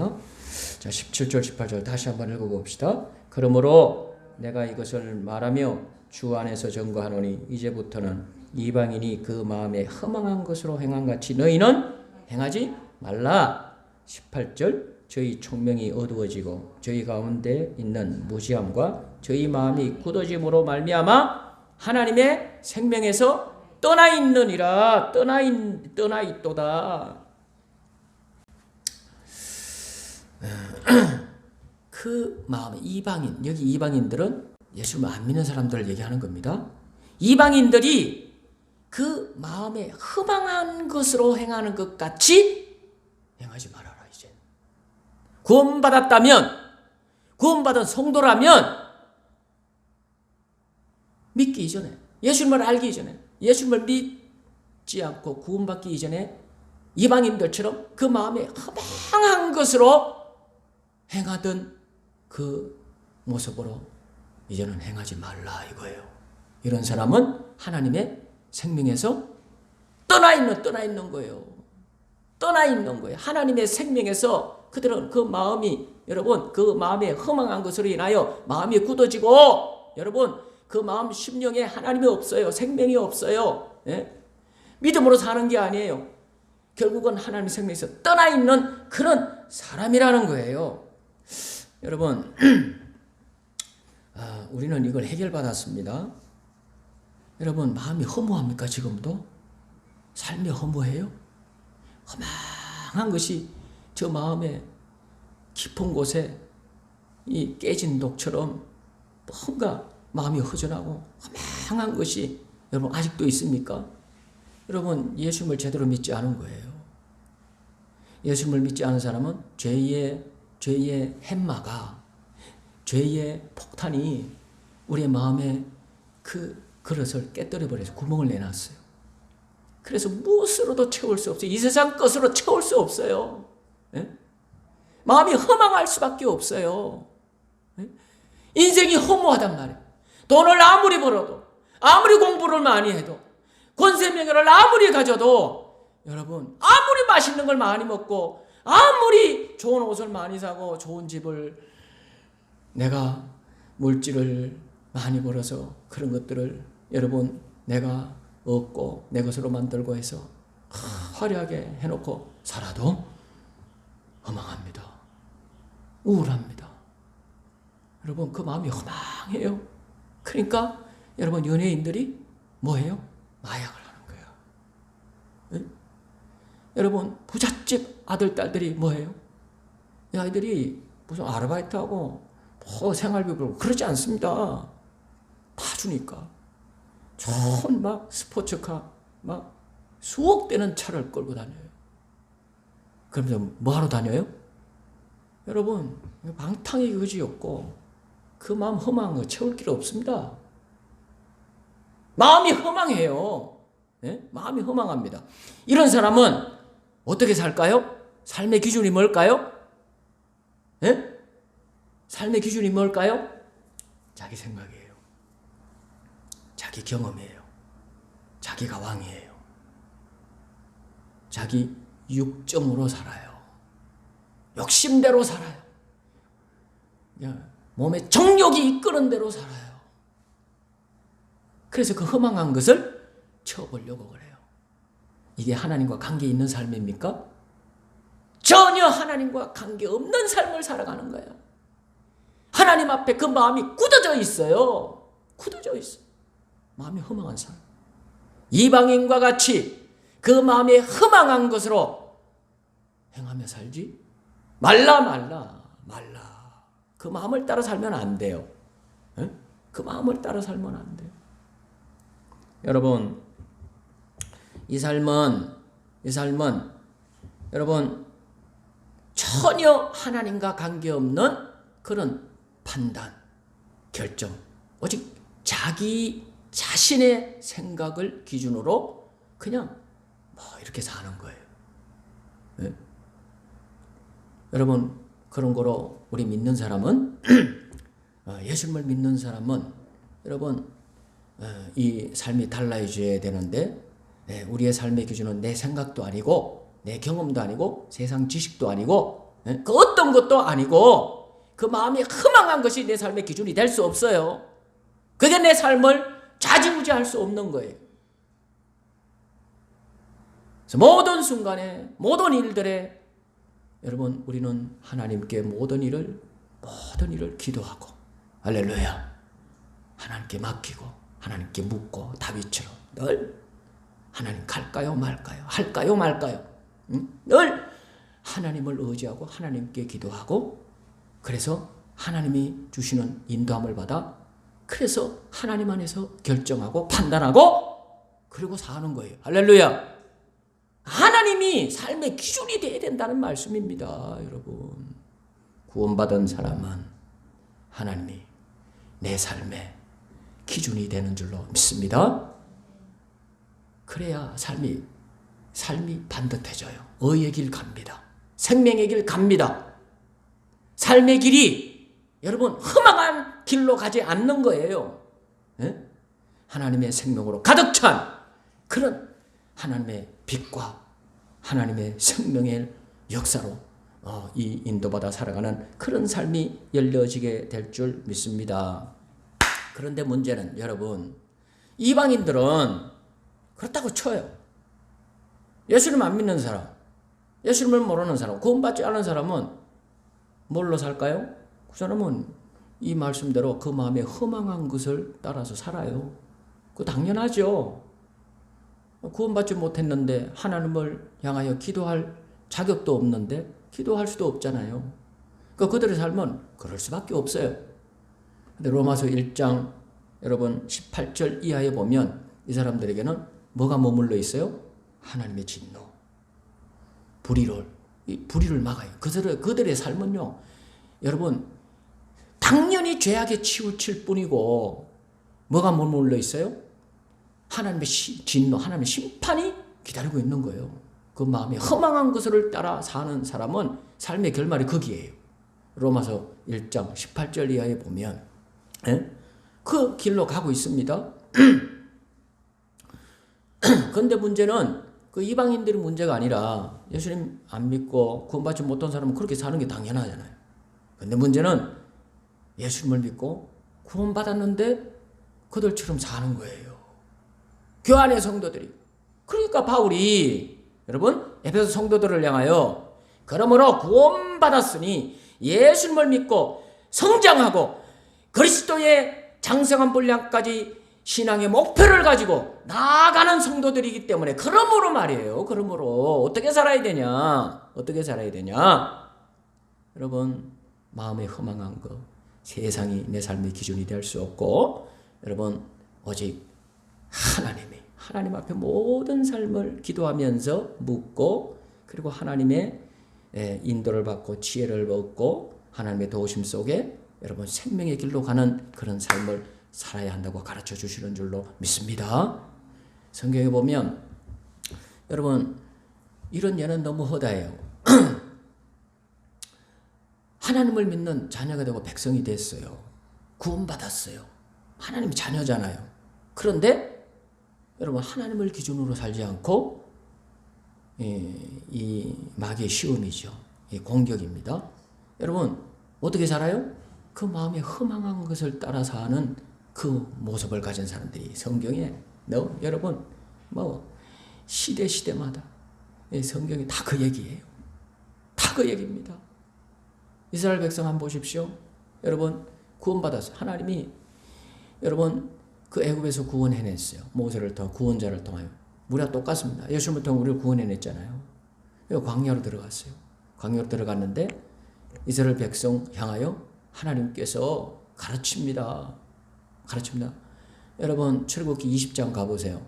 자, 17절, 18절 다시 한번 읽어봅시다. 그러므로 내가 이것을 말하며 주 안에서 증거하노니 이제부터는 이방인이 그 마음에 허망한 것으로 행함같이 너희는 행하지 말라. 18절 저희 총명이 어두워지고 저희 가운데 있는 무지함과 저희 마음이 굳어짐으로 말미암아 하나님의 생명에서 떠나 있느니라. 떠나 있도다. 그 마음, 이방인, 여기 이방인들은 예수를 안 믿는 사람들을 얘기하는 겁니다. 이방인들이 그 마음에 허망한 것으로 행하는 것 같이 행하지 말아라. 이제 구원받았다면, 구원받은 성도라면 믿기 이전에, 예수님을 알기 이전에, 예수님을 믿지 않고 구원받기 이전에 이방인들처럼 그 마음에 허망한 것으로 행하던 그 모습으로 이제는 행하지 말라 이거예요. 이런 사람은 하나님의 생명에서 떠나 있는 거예요. 떠나 있는 거예요. 하나님의 생명에서 그들은 그 마음이, 여러분, 그 마음에 허망한 것으로 인하여 마음이 굳어지고, 여러분, 그 마음 심령에 하나님이 없어요. 생명이 없어요. 예? 믿음으로 사는 게 아니에요. 결국은 하나님의 생명에서 떠나 있는 그런 사람이라는 거예요. 여러분, 우리는 이걸 해결받았습니다. 여러분, 마음이 허무합니까? 지금도? 삶이 허무해요? 허망한 것이 저 마음의 깊은 곳에 이 깨진 독처럼 뭔가 마음이 허전하고 허망한 것이 여러분 아직도 있습니까? 여러분, 예수님을 제대로 믿지 않은 거예요. 예수님을 믿지 않은 사람은 죄의 햄마가, 죄의 폭탄이 우리의 마음에 그 그릇을 깨뜨려 버려서 구멍을 내놨어요. 그래서 무엇으로도 채울 수 없어요. 이 세상 것으로 채울 수 없어요. 예? 마음이 허망할 수밖에 없어요. 예? 인생이 허무하단 말이에요. 돈을 아무리 벌어도, 아무리 공부를 많이 해도, 권세명예를 아무리 가져도, 여러분, 아무리 맛있는 걸 많이 먹고, 아무리 좋은 옷을 많이 사고, 좋은 집을, 내가 물질을 많이 벌어서 그런 것들을 여러분 내가 얻고 내 것으로 만들고 해서 화려하게 해놓고 살아도 허망합니다. 우울합니다. 여러분, 그 마음이 허망해요. 그러니까 여러분, 연예인들이 뭐해요? 마약을 하는 거예요. 네? 여러분, 부잣집 아들 딸들이 뭐해요? 이 아이들이 무슨 아르바이트하고 뭐 생활비 벌고 그러지 않습니다. 봐주니까 좋은 막 스포츠카 막 수억 대는 차를 끌고 다녀요. 그러면서 뭐하러 다녀요? 여러분, 방탕이 그지 없고 그 마음 허망한 거 채울 길 없습니다. 마음이 허망해요. 네? 마음이 허망합니다. 이런 사람은 어떻게 살까요? 삶의 기준이 뭘까요? 네? 삶의 기준이 뭘까요? 자기 생각이에요. 자기 경험이에요. 자기가 왕이에요. 자기 육정으로 살아요. 욕심대로 살아요. 몸에 정욕이 이끄는 대로 살아요. 그래서 그 허망한 것을 채워보려고 그래요. 이게 하나님과 관계 있는 삶입니까? 전혀 하나님과 관계 없는 삶을 살아가는 거예요. 하나님 앞에 그 마음이 굳어져 있어요. 굳어져 있어요. 마음이 허망한 사람. 이방인과 같이 그 마음이 허망한 것으로 행하며 살지 말라. 그 마음을 따라 살면 안 돼요. 에? 그 마음을 따라 살면 안 돼요. 여러분, 이 삶은 여러분 전혀 하나님과 관계없는 그런 판단, 결정, 오직 자기 자신의 생각을 기준으로 그냥 뭐 이렇게 사는 거예요. 네? 여러분, 그런 거로 우리 믿는 사람은 예수님을 믿는 사람은 여러분 이 삶이 달라져야 되는데 우리의 삶의 기준은 내 생각도 아니고 내 경험도 아니고 세상 지식도 아니고 그 어떤 것도 아니고 그 마음이 허망한 것이 내 삶의 기준이 될 수 없어요. 그게 내 삶을 좌지우지할 수 없는 거예요. 그래서 모든 순간에 모든 일들에 여러분 우리는 하나님께 모든 일을 기도하고 할렐루야 하나님께 맡기고 하나님께 묻고 다윗처럼 늘 하나님 갈까요 말까요 할까요 말까요 늘 하나님을 의지하고 하나님께 기도하고 그래서 하나님이 주시는 인도함을 받아 그래서 하나님 안에서 결정하고 판단하고 그리고 사는 거예요. 할렐루야. 하나님이 삶의 기준이 되어야 된다는 말씀입니다. 여러분, 구원받은 사람은 하나님이 내 삶의 기준이 되는 줄로 믿습니다. 그래야 삶이 반듯해져요. 의의 길 갑니다. 생명의 길 갑니다. 삶의 길이 여러분 험악한 길로 가지 않는 거예요. 예? 하나님의 생명으로 가득 찬 그런 하나님의 빛과 하나님의 생명의 역사로 이 인도받아 살아가는 그런 삶이 열려지게 될 줄 믿습니다. 그런데 문제는 여러분, 이방인들은 그렇다고 쳐요. 예수님 안 믿는 사람, 예수님을 모르는 사람, 구원받지 않은 사람은 뭘로 살까요? 그 사람은 이 말씀대로 그 마음에 허망한 것을 따라서 살아요. 그거 당연하죠. 구원받지 못했는데 하나님을 향하여 기도할 자격도 없는데 기도할 수도 없잖아요. 그러니까 그들의 삶은 그럴 수밖에 없어요. 근데 로마서 1장 여러분 18절 이하에 보면 이 사람들에게는 뭐가 머물러 있어요? 하나님의 진노, 불의를 막아요. 그들의 삶은요, 여러분 당연히 죄악에 치우칠 뿐이고 뭐가 머물러 있어요? 하나님의 진노, 하나님의 심판이 기다리고 있는 거예요. 그 마음에 허망한 것을 따라 사는 사람은 삶의 결말이 거기에요. 로마서 1장 18절 이하에 보면 그 길로 가고 있습니다. 그런데 문제는 그 이방인들이 문제가 아니라 예수님 안 믿고 구원받지 못한 사람은 그렇게 사는 게 당연하잖아요. 그런데 문제는 예수님을 믿고 구원받았는데 그들처럼 사는 거예요. 교안의 성도들이. 그러니까 바울이 여러분 에베소 성도들을 향하여 그러므로 구원받았으니 예수님을 믿고 성장하고 그리스도의 장성한 분량까지 신앙의 목표를 가지고 나아가는 성도들이기 때문에 그러므로 말이에요. 그러므로 어떻게 살아야 되냐? 어떻게 살아야 되냐? 여러분 마음에 허망한 거 세상이 내 삶의 기준이 될 수 없고 여러분 오직 하나님 앞에 모든 삶을 기도하면서 묻고 그리고 하나님의 인도를 받고 지혜를 얻고 하나님의 도우심 속에 여러분 생명의 길로 가는 그런 삶을 살아야 한다고 가르쳐 주시는 줄로 믿습니다. 성경에 보면 여러분 이런 예는 너무 허다해요. 하나님을 믿는 자녀가 되고 백성이 됐어요. 구원받았어요. 하나님 자녀잖아요. 그런데 여러분 하나님을 기준으로 살지 않고 이 마귀의 시험이죠. 이 공격입니다. 여러분 어떻게 살아요? 그 마음에 허망한 것을 따라 사는 그 모습을 가진 사람들이 성경에 여러분 시대마다 성경이 다 그 얘기예요. 다 그 얘기입니다. 이스라엘 백성 한번 보십시오. 여러분 구원받았어요. 하나님이 여러분 그 애굽에서 구원해냈어요. 모세를 통해 구원자를 통하여. 우리가 똑같습니다. 예수님을 통해 우리를 구원해냈잖아요. 광야로 들어갔어요. 광야로 들어갔는데 이스라엘 백성 향하여 하나님께서 가르칩니다. 여러분 출애굽기 20장 가보세요.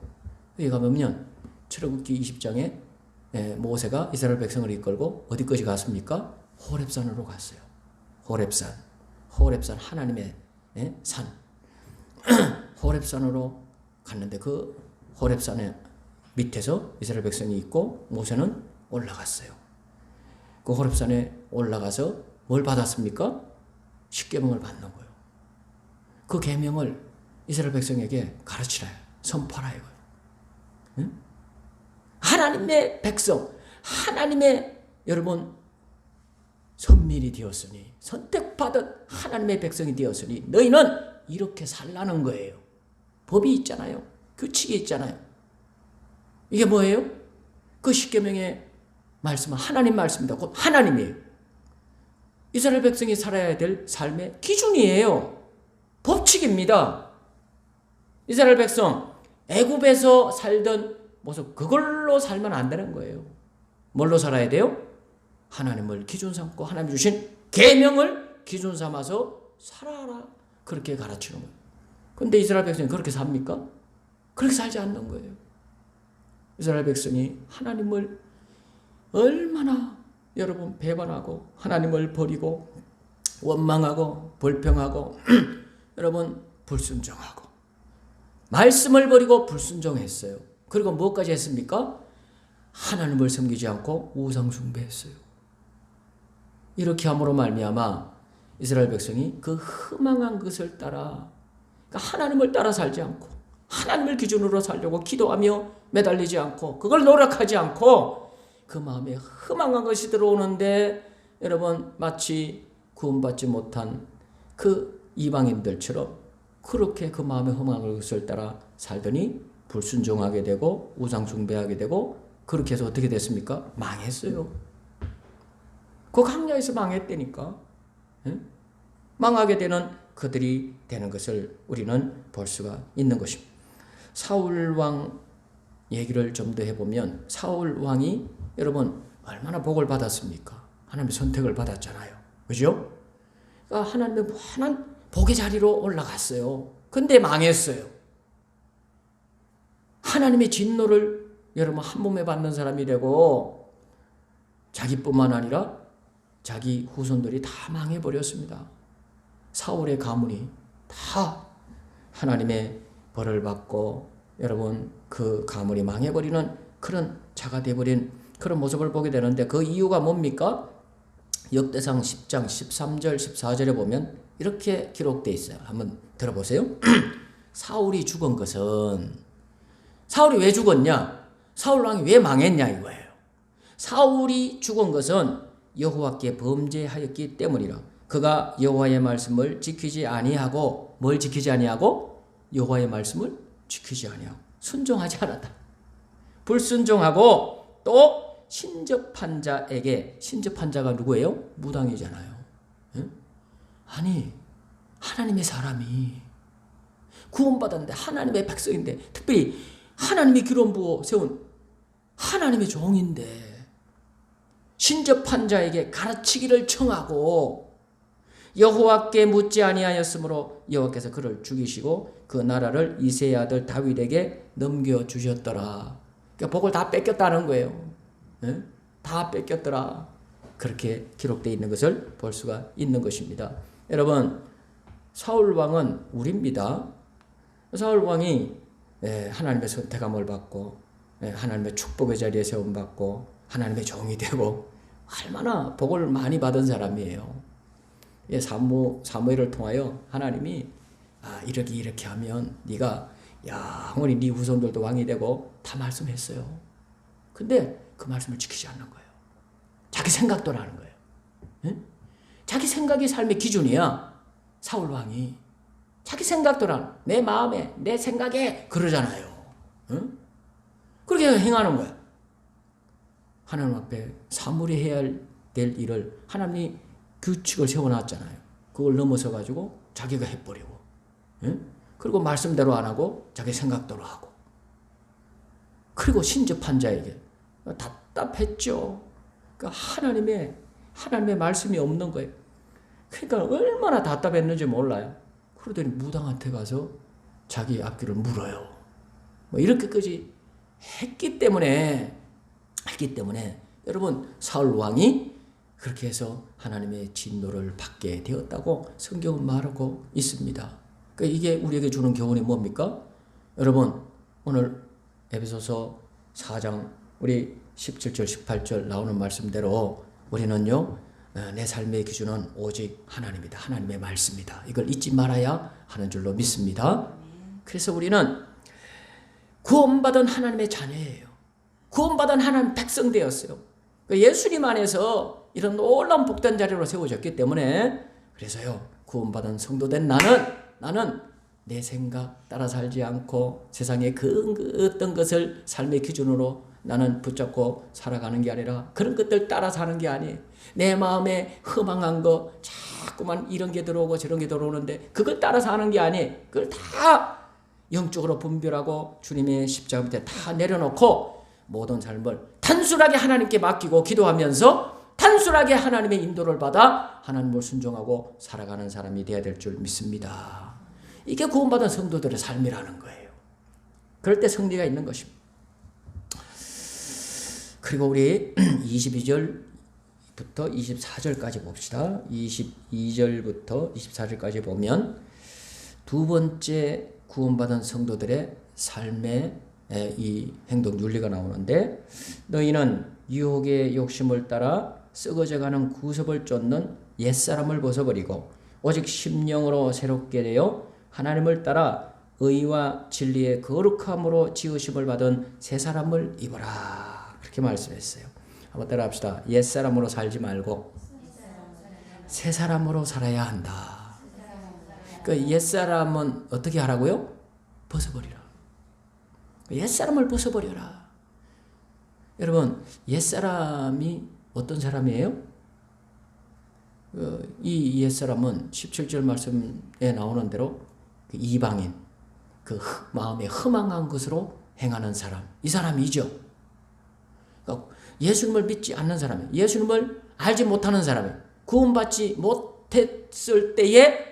여기 가보면 출애굽기 20장에 모세가 이스라엘 백성을 이끌고 어디까지 갔습니까? 호렙산으로 갔어요. 호렙산 하나님의 산. 호렙산으로 갔는데 그 호렙산의 밑에서 이스라엘 백성이 있고 모세는 올라갔어요. 그 호렙산에 올라가서 뭘 받았습니까? 십계명을 받는 거예요. 그 계명을 이스라엘 백성에게 가르치라, 선포하라 이거예요. 응? 하나님의 백성, 하나님의 여러분 선민이 되었으니 선택받은 하나님의 백성이 되었으니 너희는 이렇게 살라는 거예요. 법이 있잖아요. 규칙이 있잖아요. 이게 뭐예요? 그 십계명의 말씀은 하나님 말씀입니다. 곧 하나님이에요. 이스라엘 백성이 살아야 될 삶의 기준이에요. 법칙입니다. 이스라엘 백성 애굽에서 살던 모습 그걸로 살면 안 되는 거예요. 뭘로 살아야 돼요? 하나님을 기준 삼고 하나님이 주신 계명을 기준 삼아서 살아라. 그렇게 가르치는 거예요. 그런데 이스라엘 백성이 그렇게 삽니까? 그렇게 살지 않는 거예요. 이스라엘 백성이 하나님을 얼마나 여러분 배반하고 하나님을 버리고 원망하고 불평하고 여러분 불순종하고 말씀을 버리고 불순종했어요. 그리고 무엇까지 했습니까? 하나님을 섬기지 않고 우상 숭배했어요. 이렇게 함으로 말미암아 이스라엘 백성이 그 허망한 것을 따라, 그러니까 하나님을 따라 살지 않고 하나님을 기준으로 살려고 기도하며 매달리지 않고 그걸 노력하지 않고 그 마음에 허망한 것이 들어오는데 여러분 마치 구원받지 못한 그 이방인들처럼 그렇게 그 마음에 허망한 것을 따라 살더니 불순종하게 되고 우상 숭배하게 되고 그렇게 해서 어떻게 됐습니까? 망했어요. 그 광야에서 망했다니까. 응? 망하게 되는 그들이 되는 것을 우리는 볼 수가 있는 것입니다. 사울 왕 얘기를 좀 더 해보면 사울 왕이 여러분 얼마나 복을 받았습니까? 하나님의 선택을 받았잖아요. 그죠? 그러니까 하나님의 무한한 복의 자리로 올라갔어요. 근데 망했어요. 하나님의 진노를 여러분 한 몸에 받는 사람이 되고 자기뿐만 아니라 자기 후손들이 다 망해버렸습니다. 사울의 가문이 다 하나님의 벌을 받고 여러분 그 가문이 망해버리는 그런 자가 되어버린 그런 모습을 보게 되는데 그 이유가 뭡니까? 역대상 10장 13절 14절에 보면 이렇게 기록되어 있어요. 한번 들어보세요. 사울이 죽은 것은 사울이 왜 죽었냐? 사울 왕이 왜 망했냐 이거예요. 사울이 죽은 것은 여호와께 범죄하였기 때문이라. 그가 여호와의 말씀을 지키지 아니하고 뭘 지키지 아니하고 여호와의 말씀을 지키지 아니하고 순종하지 않았다. 불순종하고 또 신접한 자에게 신접한 자가 누구예요? 무당이잖아요. 응? 아니 하나님의 사람이 구원받았는데 하나님의 백성인데 특별히 하나님이 기름 부어 세운 하나님의 종인데 신접한 자에게 가르치기를 청하고 여호와께 묻지 아니하였으므로 여호와께서 그를 죽이시고 그 나라를 이새의 아들 다윗에게 넘겨주셨더라. 그러니까 복을 다 뺏겼다는 거예요. 네? 다 뺏겼더라. 그렇게 기록되어 있는 것을 볼 수가 있는 것입니다. 여러분 사울 왕은 우리입니다. 사울 왕이 하나님의 선택함을 받고 하나님의 축복의 자리에 세움받고 하나님의 종이 되고 얼마나 복을 많이 받은 사람이에요. 사무엘을 통하여 하나님이 이렇게 하면 네가 영원히 네 후손들도 왕이 되고 다 말씀했어요. 근데 그 말씀을 지키지 않는 거예요. 자기 생각도 나는 거예요. 응? 자기 생각이 삶의 기준이야. 사울 왕이 자기 생각도 나는 내 마음에 내 생각에 그러잖아요. 응? 그렇게 행하는 거야. 하나님 앞에 사물이 해야 될 일을 하나님이 규칙을 세워놨잖아요. 그걸 넘어서 가지고 자기가 해버리고, 응? 그리고 말씀대로 안 하고 자기 생각대로 하고, 그리고 신접한 자에게 답답했죠. 그러니까 하나님의 말씀이 없는 거예요. 그러니까 얼마나 답답했는지 몰라요. 그러더니 무당한테 가서 자기 앞길을 물어요. 뭐 이렇게까지 했기 때문에 여러분 사울 왕이 그렇게 해서 하나님의 진노를 받게 되었다고 성경은 말하고 있습니다. 그러니까 이게 우리에게 주는 교훈이 뭡니까? 여러분 오늘 에베소서 4장 우리 17절 18절 나오는 말씀대로 우리는요 내 삶의 기준은 오직 하나님이다. 하나님의 말씀이다. 이걸 잊지 말아야 하는 줄로 믿습니다. 그래서 우리는 구원받은 하나님의 자녀예요. 구원받은 하나님 백성 되었어요. 예수님 안에서 이런 놀라운 복된 자리로 세워졌기 때문에 그래서요 구원받은 성도된 나는 내 생각 따라 살지 않고 세상의 그 어떤 것을 삶의 기준으로 나는 붙잡고 살아가는 게 아니라 그런 것들 따라 사는 게 아니에요. 내 마음에 허망한 거 자꾸만 이런 게 들어오고 저런 게 들어오는데 그걸 따라 사는 게 아니에요. 그걸 다 영적으로 분별하고 주님의 십자가 밑에 다 내려놓고 모든 삶을 단순하게 하나님께 맡기고 기도하면서 단순하게 하나님의 인도를 받아 하나님을 순종하고 살아가는 사람이 되어야 될 줄 믿습니다. 이게 구원받은 성도들의 삶이라는 거예요. 그럴 때 승리가 있는 것입니다. 그리고 우리 22절부터 24절까지 봅시다. 22절부터 24절까지 보면 두 번째 구원받은 성도들의 삶의 이 행동 윤리가 나오는데 너희는 유혹의 욕심을 따라 썩어져가는 구습을 쫓는 옛사람을 벗어버리고 오직 심령으로 새롭게 되어 하나님을 따라 의와 진리의 거룩함으로 지으심을 받은 새 사람을 입어라. 그렇게 말씀했어요. 한번 따라합시다. 옛사람으로 살지 말고 새 사람으로 살아야 한다. 그 옛사람은 어떻게 하라고요? 벗어버리라. 옛사람을 벗어버려라. 여러분, 옛사람이 어떤 사람이에요? 이 옛사람은 17절 말씀에 나오는 대로 그 이방인, 그 마음에 허망한 것으로 행하는 사람, 이 사람이죠. 그러니까 예수님을 믿지 않는 사람이에요. 예수님을 알지 못하는 사람이에요. 구원받지 못했을 때에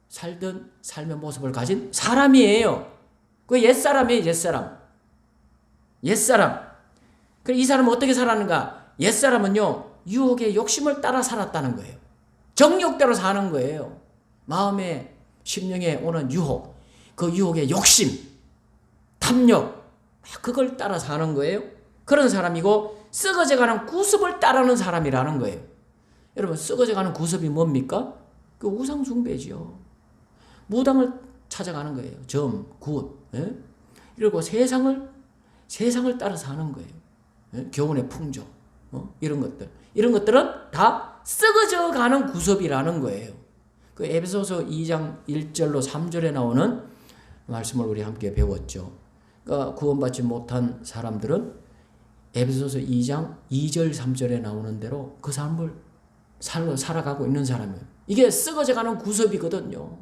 살던 삶의 모습을 가진 사람이에요. 그 옛사람이에요. 옛사람. 그럼 이 사람은 어떻게 살았는가? 옛사람은요, 유혹의 욕심을 따라 살았다는 거예요. 정욕대로 사는 거예요. 마음에, 심령에 오는 유혹, 그 유혹의 욕심, 탐욕, 그걸 따라 사는 거예요. 그런 사람이고 썩어져가는 구습을 따르는 사람이라는 거예요. 여러분, 썩어져가는 구습이 뭡니까? 그 우상 숭배지요. 무당을 찾아가는 거예요. 점, 굿, 예? 그리고 세상을 따라 사는 거예요. 예? 교훈의 풍조, 이런 것들은 다 썩어져가는 구습이라는 거예요. 그 에베소서 2장 1절로 3절에 나오는 말씀을 우리 함께 배웠죠. 그러니까 구원받지 못한 사람들은 에베소서 2장 2절 3절에 나오는 대로 그 삶을 살아가고 있는 사람이에요. 이게 썩어져가는 구습이거든요.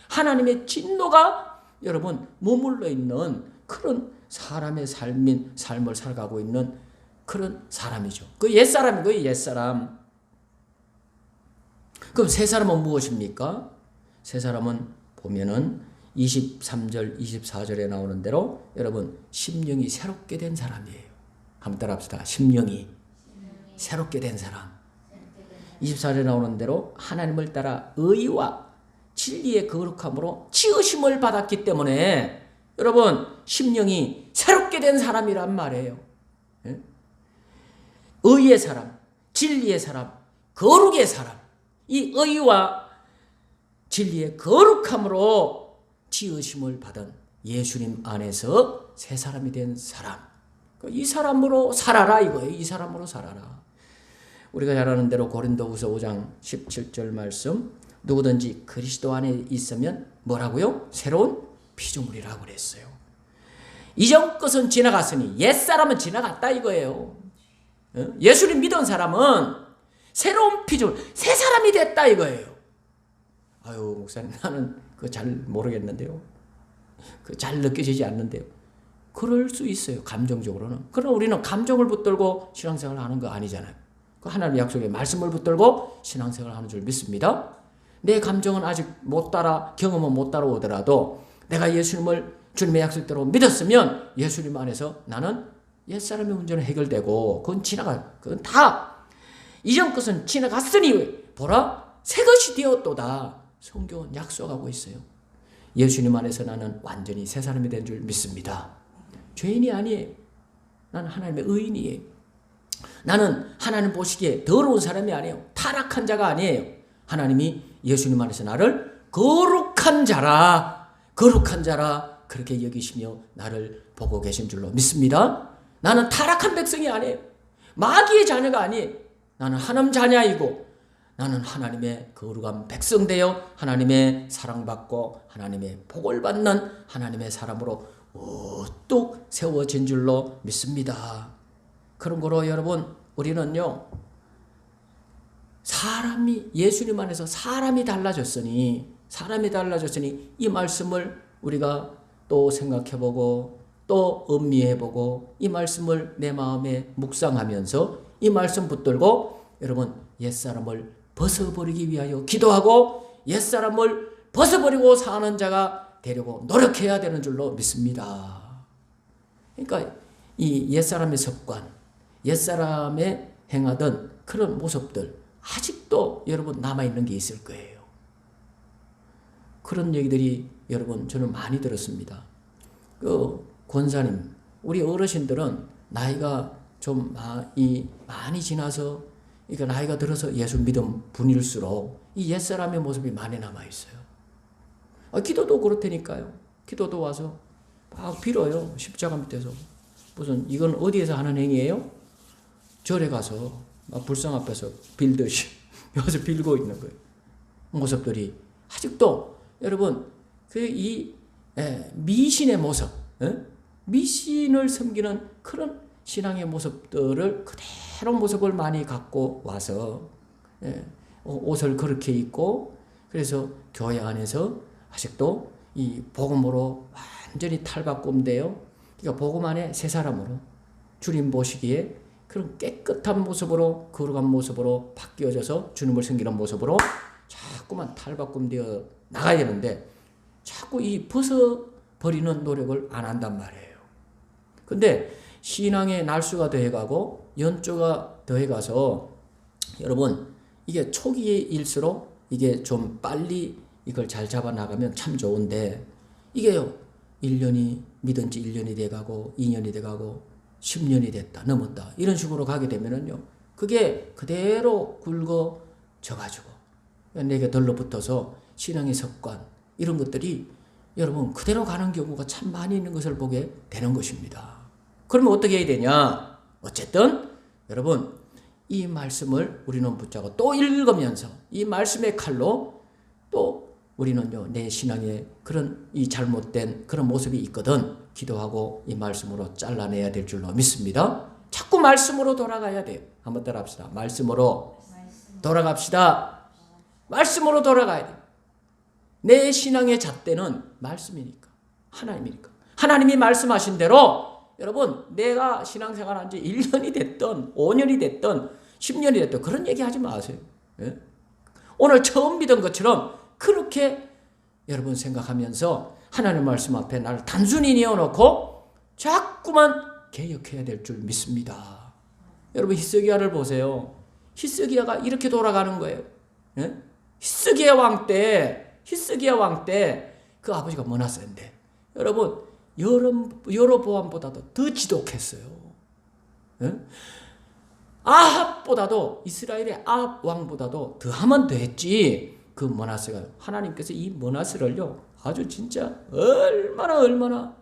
하나님의 진노가 여러분 머물러 있는 그런 사람의 삶을 살아가고 있는 그런 사람이죠. 그 옛사람이고요. 옛사람. 그럼 새 사람은 무엇입니까? 새 사람은 보면은 23절 24절에 나오는 대로 여러분 심령이 새롭게 된 사람이에요. 한번 따라합시다. 심령이 새롭게 된 사람. 24절에 나오는 대로 하나님을 따라 의와 진리의 거룩함으로 지으심을 받았기 때문에 여러분 심령이 새롭게 된 사람이란 말이에요. 예? 의의 사람, 진리의 사람, 거룩의 사람. 이 의와 진리의 거룩함으로 지으심을 받은 예수님 안에서 새 사람이 된 사람. 이 사람으로 살아라 이거예요. 이 사람으로 살아라. 우리가 잘 아는 대로 고린도후서 5장 17절 말씀, 누구든지 그리스도 안에 있으면 뭐라고요? 새로운 피조물이라고 그랬어요. 이전 것은 지나갔으니 옛사람은 지나갔다 이거예요. 예수님 믿은 사람은 새로운 피조물, 새 사람이 됐다 이거예요. 아유 목사님 나는 그거 잘 모르겠는데요. 그 잘 느껴지지 않는데요. 그럴 수 있어요. 감정적으로는. 그러나 우리는 감정을 붙들고 신앙생활을 하는 거 아니잖아요. 그 하나님의 약속의 말씀을 붙들고 신앙생활을 하는 줄 믿습니다. 내 감정은 아직 못 따라 경험은 못 따라오더라도 내가 예수님을 주님의 약속대로 믿었으면 예수님 안에서 나는 옛사람의 문제는 해결되고 그건 다 이전 것은 지나갔으니 보라 새 것이 되었도다. 성경은 약속하고 있어요. 예수님 안에서 나는 완전히 새 사람이 된 줄 믿습니다. 죄인이 아니에요. 나는 하나님의 의인이에요. 나는 하나님 보시기에 더러운 사람이 아니에요. 타락한 자가 아니에요. 하나님이 예수님 안에서 나를 거룩한 자라 그렇게 여기시며 나를 보고 계신 줄로 믿습니다. 나는 타락한 백성이 아니에요. 마귀의 자녀가 아니에요. 나는 하나님 자녀이고 나는 하나님의 거룩한 백성 되어 하나님의 사랑받고 하나님의 복을 받는 하나님의 사람으로 우뚝 세워진 줄로 믿습니다. 그런 거로 여러분 우리는요 사람이 예수님 안에서 사람이 달라졌으니 이 말씀을 우리가 또 생각해보고 또 음미해보고 이 말씀을 내 마음에 묵상하면서 이 말씀 붙들고 여러분 옛사람을 벗어버리기 위하여 기도하고 옛사람을 벗어버리고 사는 자가 되려고 노력해야 되는 줄로 믿습니다. 그러니까 이 옛사람의 습관, 옛사람의 행하던 그런 모습들 아직도 여러분 남아있는 게 있을 거예요. 그런 얘기들이 여러분 저는 많이 들었습니다. 그 권사님, 우리 어르신들은 나이가 좀 많이 지나서 그러니까 나이가 들어서 예수 믿은 분일수록 이 옛사람의 모습이 많이 남아있어요. 기도도 그렇다니까요. 기도도 와서 막 빌어요. 십자가 밑에서. 무슨 이건 어디에서 하는 행위예요? 절에 가서 막 불상 앞에서 빌듯이 여기서 빌고 있는 거예요. 모습들이 아직도 여러분 이 미신의 모습, 미신을 섬기는 그런 신앙의 모습들을 그대로 모습을 많이 갖고 와서 옷을 그렇게 입고 그래서 교회 안에서 아직도 이 복음으로 완전히 탈바꿈돼요. 그러니까 복음 안에 새 사람으로 주님 보시기에 그런 깨끗한 모습으로 거룩한 모습으로 바뀌어져서 주님을 섬기는 모습으로 자꾸만 탈바꿈되어 나가야 되는데 자꾸 이 벗어버리는 노력을 안 한단 말이에요. 근데 신앙의 날수가 더해가고 연조가 더해가서 여러분 이게 초기일수록 이게 좀 빨리 이걸 잘 잡아 나가면 참 좋은데 이게요 1년이 믿은 지 1년이 돼가고 2년이 돼가고 10년이 됐다 넘었다 이런 식으로 가게 되면은요 그게 그대로 굵어져가지고 내게 덜러붙어서 신앙의 습관 이런 것들이 여러분 그대로 가는 경우가 참 많이 있는 것을 보게 되는 것입니다. 그러면 어떻게 해야 되냐? 어쨌든 여러분 이 말씀을 우리는 붙잡고 또 읽으면서 이 말씀의 칼로 또 우리는요 내 신앙에 그런 이 잘못된 그런 모습이 있거든 기도하고 이 말씀으로 잘라내야 될 줄로 믿습니다. 자꾸 말씀으로 돌아가야 돼요. 한번 따라합시다. 말씀으로 돌아갑시다. 말씀으로 돌아가야 돼요. 내 신앙의 잣대는 말씀이니까 하나님이니까 하나님이 말씀하신 대로 여러분 내가 신앙생활 한 지 1년이 됐든 5년이 됐든 10년이 됐든 그런 얘기 하지 마세요. 예? 오늘 처음 믿은 것처럼 그렇게 여러분 생각하면서 하나님 말씀 앞에 나를 단순히 내어놓고 자꾸만 개혁해야 될 줄 믿습니다. 여러분 히스기야를 보세요. 히스기야가 이렇게 돌아가는 거예요. 예? 히스기야 왕 때 그 아버지가 머나세인데 여러분 여로보암보다도 더 지독했어요. 예? 아합보다도 이스라엘의 아합 왕보다도 더하면 더했지. 그 머나세가 하나님께서 이 머나세를요 아주 진짜 얼마나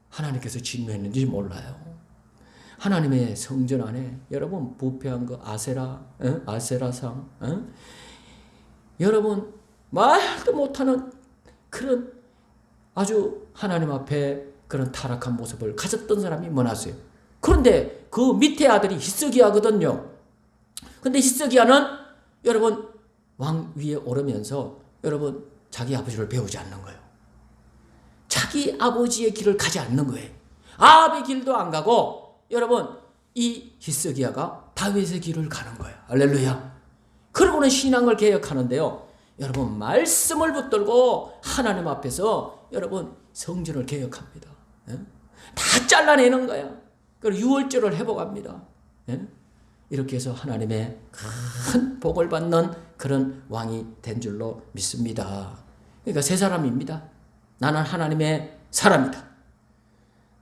하나님께서 진노했는지 몰라요. 하나님의 성전 안에 여러분 부패한 거 아세라상 여러분 말도 못하는 그런 아주 하나님 앞에 그런 타락한 모습을 가졌던 사람이 머나세요. 그런데 그 밑에 아들이 히스기야거든요. 근데 히스기야는 여러분 왕 위에 오르면서 여러분 자기 아버지를 배우지 않는 거예요. 자기 아버지의 길을 가지 않는 거예요. 아합의 길도 안 가고 여러분 이 히스기야가 다윗의 길을 가는 거예요. 할렐루야. 그러고는 신앙을 개혁하는데요. 여러분 말씀을 붙들고 하나님 앞에서 여러분 성전을 개혁합니다. 다 잘라내는 거야. 그리고 유월절을 회복합니다. 이렇게 해서 하나님의 큰 복을 받는 그런 왕이 된 줄로 믿습니다. 그러니까 새 사람입니다. 나는 하나님의 사람이다.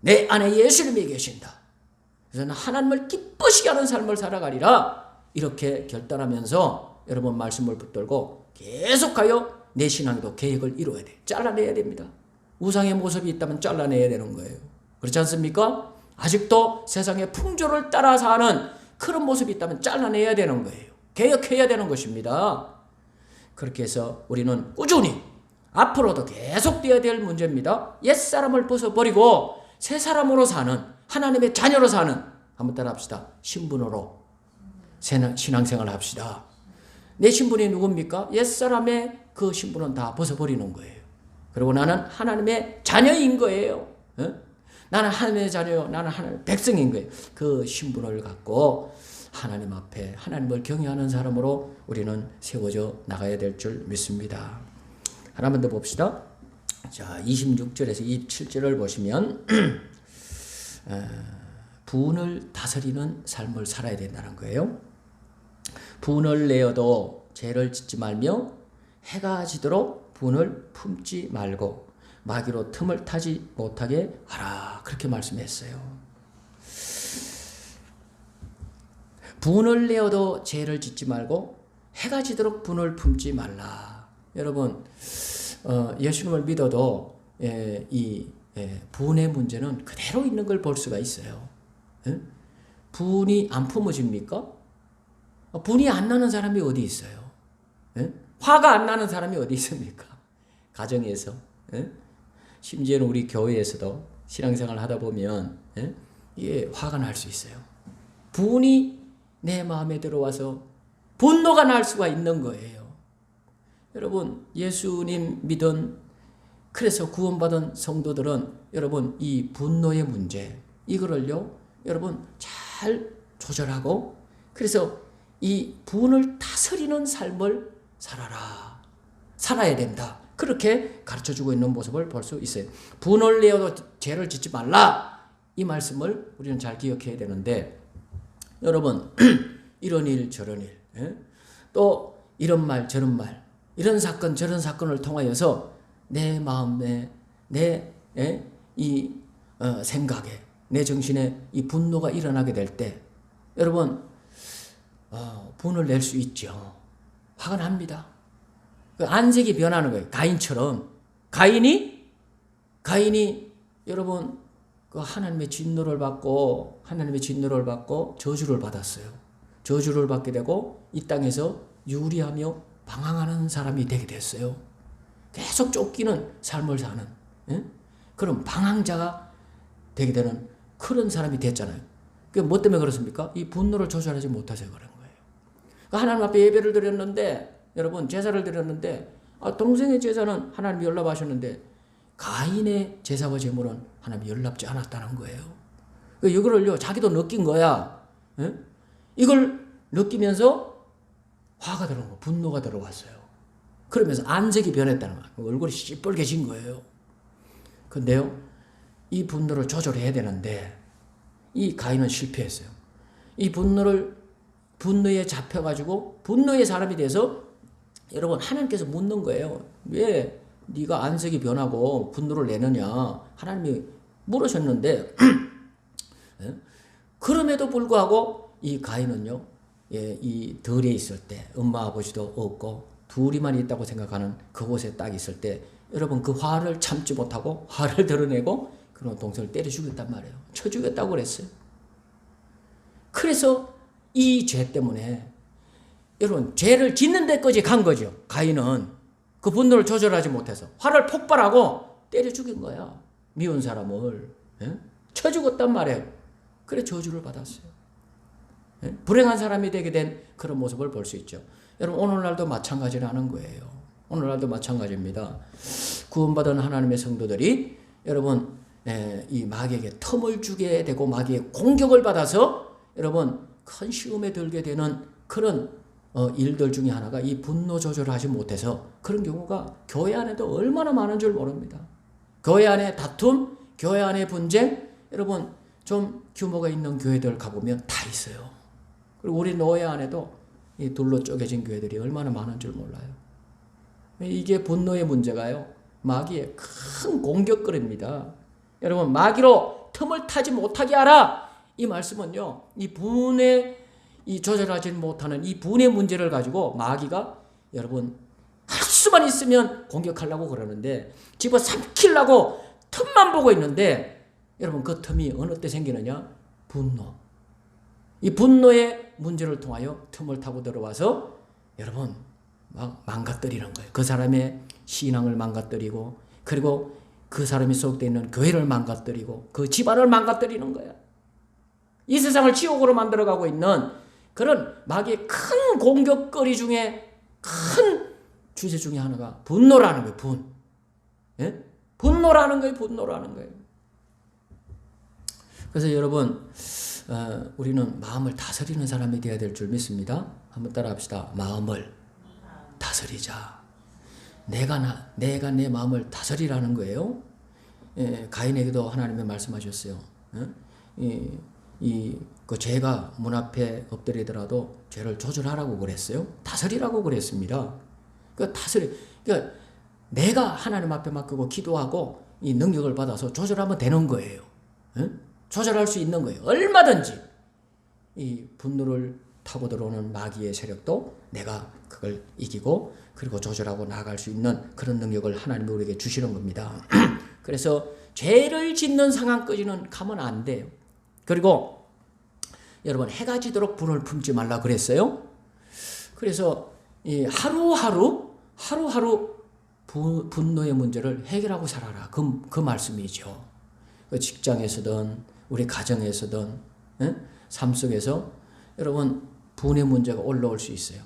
내 안에 예수님이 계신다. 그래서 나는 하나님을 기쁘시게 하는 삶을 살아가리라. 이렇게 결단하면서 여러분 말씀을 붙들고 계속하여 내 신앙에도 계획을 이루어야 돼. 잘라내야 됩니다. 우상의 모습이 있다면 잘라내야 되는 거예요. 그렇지 않습니까? 아직도 세상의 풍조를 따라 사는 그런 모습이 있다면 잘라내야 되는 거예요. 개혁해야 되는 것입니다. 그렇게 해서 우리는 꾸준히 앞으로도 계속되어야 될 문제입니다. 옛사람을 벗어버리고 새 사람으로 사는 하나님의 자녀로 사는 한번 따라합시다. 신분으로 신앙생활을 합시다. 내 신분이 누굽니까? 옛사람의 그 신분은 다 벗어버리는 거예요. 그리고 나는 하나님의 자녀인 거예요. 나는 하나님의 자녀요. 나는 하나님의 백성인 거예요. 그 신분을 갖고 하나님 앞에 하나님을 경외하는 사람으로 우리는 세워져 나가야 될 줄 믿습니다. 하나만 더 봅시다. 자, 26절에서 27절을 보시면 분을 다스리는 삶을 살아야 된다는 거예요. 분을 내어도 죄를 짓지 말며 해가 지도록 분을 품지 말고 마귀로 틈을 타지 못하게 하라. 그렇게 말씀했어요. 분을 내어도 죄를 짓지 말고 해가 지도록 분을 품지 말라. 여러분, 예수님을 믿어도 분의 문제는 그대로 있는 걸 볼 수가 있어요. 분이 안 품어집니까? 분이 안 나는 사람이 어디 있어요? 화가 안 나는 사람이 어디 있습니까? 가정에서. 심지어는 우리 교회에서도 신앙생활 하다 보면 화가 날 수 있어요. 분이 내 마음에 들어와서 분노가 날 수가 있는 거예요. 여러분, 예수님 믿은, 그래서 구원받은 성도들은 여러분 이 분노의 문제, 이거를요 여러분 잘 조절하고, 그래서 이 분을 다스리는 삶을 살아야 된다. 그렇게 가르쳐주고 있는 모습을 볼 수 있어요. 분을 내어도 죄를 짓지 말라. 이 말씀을 우리는 잘 기억해야 되는데, 여러분 이런 일 저런 일, 또 이런 말 저런 말, 이런 사건 저런 사건을 통하여서 내 마음에, 내 생각에, 내 정신에 이 분노가 일어나게 될 때 여러분 분을 낼 수 있죠. 화가 납니다. 그 안색이 변하는 거예요. 가인처럼. 가인이 여러분 그 하나님의 진노를 받고 저주를 받았어요. 저주를 받게 되고 이 땅에서 유리하며 방황하는 사람이 되게 됐어요. 계속 쫓기는 삶을 사는 그런 방황자가 되게 되는 그런 사람이 됐잖아요. 그게 뭐 때문에 그렇습니까? 이 분노를 조절하지 못해서 그런 거예요. 하나님 앞에 예배를 드렸는데, 여러분 제사를 드렸는데, 동생의 제사는 하나님이 연락하셨는데 가인의 제사와 제물은 하나님이 연락지 않았다는 거예요. 이거를요 자기도 느낀 거야. 이걸 느끼면서 화가 들어온 거, 분노가 들어왔어요. 그러면서 안색이 변했다는 거예요. 얼굴이 시뻘개진 거예요. 근데요, 이 분노를 조절해야 되는데 이 가인은 실패했어요. 이 분노에 잡혀가지고 분노의 사람이 돼서 여러분 하나님께서 묻는 거예요. 왜 네가 안색이 변하고 분노를 내느냐, 하나님이 물으셨는데 그럼에도 불구하고 이 가인은요, 이 들에 있을 때 엄마 아버지도 없고 둘이만 있다고 생각하는 그곳에 딱 있을 때 여러분 그 화를 참지 못하고 화를 드러내고 그런 동생을 때려 죽였단 말이에요. 쳐 죽였다고 그랬어요. 그래서 이 죄 때문에 여러분 죄를 짓는 데까지 간 거죠. 가인은 그 분노를 조절하지 못해서 화를 폭발하고 때려 죽인 거야. 미운 사람을 쳐 죽었단 말이에요. 그래 저주를 받았어요. 불행한 사람이 되게 된 그런 모습을 볼 수 있죠. 여러분 오늘날도 마찬가지라는 거예요. 오늘날도 마찬가지입니다. 구원받은 하나님의 성도들이 여러분 이 마귀에게 틈을 주게 되고 마귀의 공격을 받아서 여러분 큰 시험에 들게 되는 그런 일들 중에 하나가 이 분노 조절을 하지 못해서 그런 경우가 교회 안에도 얼마나 많은 줄 모릅니다. 교회 안에 다툼, 교회 안에 분쟁, 여러분 좀 규모가 있는 교회들 가보면 다 있어요. 그리고 우리 노예 안에도 이 둘로 쪼개진 교회들이 얼마나 많은 줄 몰라요. 이게 분노의 문제가요, 마귀의 큰 공격거리입니다. 여러분 마귀로 틈을 타지 못하게 하라. 이 말씀은요, 이 분의 이 조절하지 못하는 이 분의 문제를 가지고 마귀가 여러분 할 수만 있으면 공격하려고 그러는데, 집어삼키려고 틈만 보고 있는데 여러분 그 틈이 어느 때 생기느냐? 분노. 이 분노의 문제를 통하여 틈을 타고 들어와서 여러분 막 망가뜨리는 거예요. 그 사람의 신앙을 망가뜨리고, 그리고 그 사람이 속되어 있는 교회를 망가뜨리고 그 집안을 망가뜨리는 거야. 이 세상을 지옥으로 만들어가고 있는 그런 마귀의 큰 공격거리 중에 큰 주제 중에 하나가 분노라는 거예요. 분노라는 거예요. 그래서 여러분 우리는 마음을 다스리는 사람이 되어야 될 줄 믿습니다. 한번 따라합시다. 마음을 다스리자. 내가 내 마음을 다스리라는 거예요. 가인에게도 하나님이 말씀하셨어요. 그 죄가 문 앞에 엎드리더라도 죄를 조절하라고 그랬어요. 다스리라고 그랬습니다. 그러니까 내가 하나님 앞에 맡기고 기도하고 이 능력을 받아서 조절하면 되는 거예요. 조절할 수 있는 거예요. 얼마든지 이 분노를 타고 들어오는 마귀의 세력도 내가 그걸 이기고 그리고 조절하고 나아갈 수 있는 그런 능력을 하나님이 우리에게 주시는 겁니다. 그래서 죄를 짓는 상황까지는 가면 안 돼요. 그리고 여러분, 해가 지도록 분을 품지 말라 그랬어요. 그래서 이 하루하루 분노의 문제를 해결하고 살아라. 그 말씀이죠. 직장에서든 우리 가정에서든 삶 속에서 여러분 분의 문제가 올라올 수 있어요.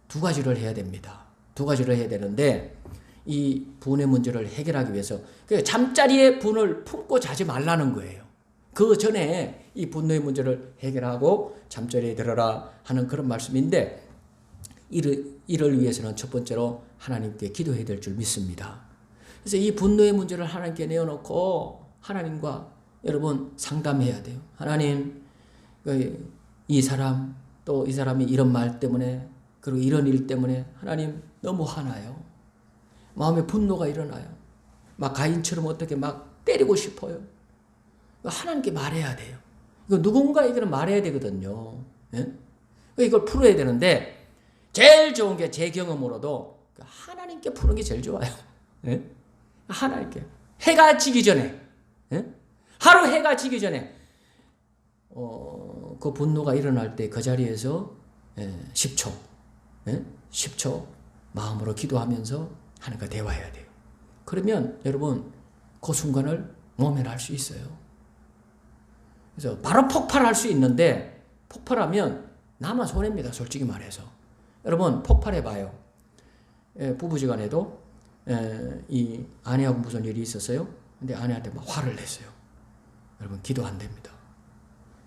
두 가지를 해야 됩니다. 두 가지를 해야 되는데 이 분의 문제를 해결하기 위해서 잠자리에 분을 품고 자지 말라는 거예요. 그 전에 이 분노의 문제를 해결하고 잠자리에 들어라 하는 그런 말씀인데 이를 위해서는 첫 번째로 하나님께 기도해야 될 줄 믿습니다. 그래서 이 분노의 문제를 하나님께 내어놓고 하나님과 여러분 상담해야 돼요. 하나님, 이 사람 또 이 사람이 이런 말 때문에 그리고 이런 일 때문에 하나님 너무 화나요. 마음에 분노가 일어나요. 막 가인처럼 어떻게 막 때리고 싶어요. 하나님께 말해야 돼요. 이거 누군가에게는 말해야 되거든요. 예? 이걸 풀어야 되는데 제일 좋은 게 제 경험으로도 하나님께 푸는 게 제일 좋아요. 예? 하나님께 해가 지기 전에 하루 해가 지기 전에 그 분노가 일어날 때 그 자리에서 10초 10초 마음으로 기도하면서 하나님과 대화해야 돼요. 그러면 여러분 그 순간을 모면할 수 있어요. 그래서 바로 폭발할 수 있는데 폭발하면 나만 손해입니다. 솔직히 말해서. 여러분 폭발해봐요. 부부지간에도 이 아내하고 무슨 일이 있었어요. 근데 아내한테 막 화를 냈어요. 여러분 기도 안 됩니다.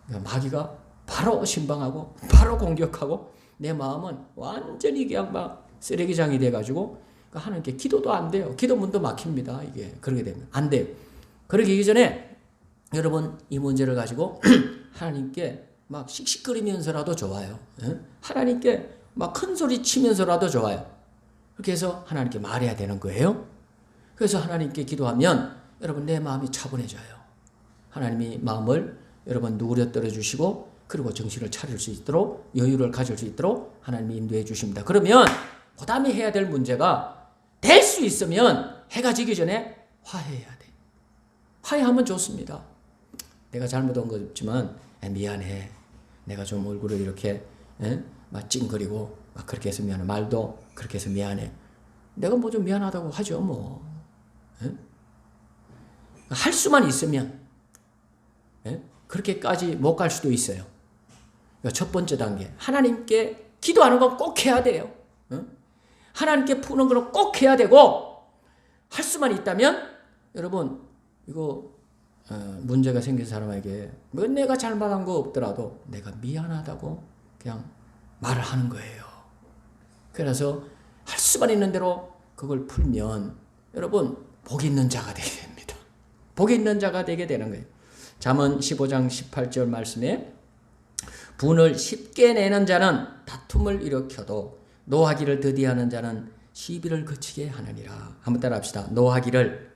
그러니까 마귀가 바로 신방하고 바로 공격하고 내 마음은 완전히 그냥 막 쓰레기장이 돼가지고 그러니까 하나님께 기도도 안 돼요. 기도 문도 막힙니다. 이게 그렇게 되면 안 돼요. 그러기 전에 여러분 이 문제를 가지고 하나님께 막 씩씩거리면서라도 좋아요. 하나님께 막 큰 소리 치면서라도 좋아요. 그렇게 해서 하나님께 말해야 되는 거예요. 그래서 하나님께 기도하면 여러분 내 마음이 차분해져요. 하나님이 마음을 여러분 누그러뜨려 주시고 그리고 정신을 차릴 수 있도록 여유를 가질 수 있도록 하나님이 인도해 주십니다. 그러면 그 다음에 해야 될 문제가 될 수 있으면 해가 지기 전에 화해해야 돼. 화해하면 좋습니다. 내가 잘못한 거 없지만 미안해. 내가 좀 얼굴을 이렇게 막 찡그리고 막 그렇게 해서 미안해. 말도 그렇게 해서 미안해. 내가 뭐 좀 미안하다고 하죠 뭐. 할 수만 있으면 그렇게까지 못 갈 수도 있어요. 첫 번째 단계 하나님께 기도하는 건 꼭 해야 돼요. 하나님께 푸는 건 꼭 해야 되고 할 수만 있다면 여러분 이거 문제가 생긴 사람에게 뭐 내가 잘못한 거 없더라도 내가 미안하다고 그냥 말을 하는 거예요. 그래서 할 수만 있는 대로 그걸 풀면 여러분 복 있는 자가 되게 됩니다. 복 있는 자가 되게 되는 거예요. 잠언 15장 18절 말씀에 분을 쉽게 내는 자는 다툼을 일으켜도 노하기를 더디하는 자는 시비를 그치게 하느니라. 한번 따라합시다. 노하기를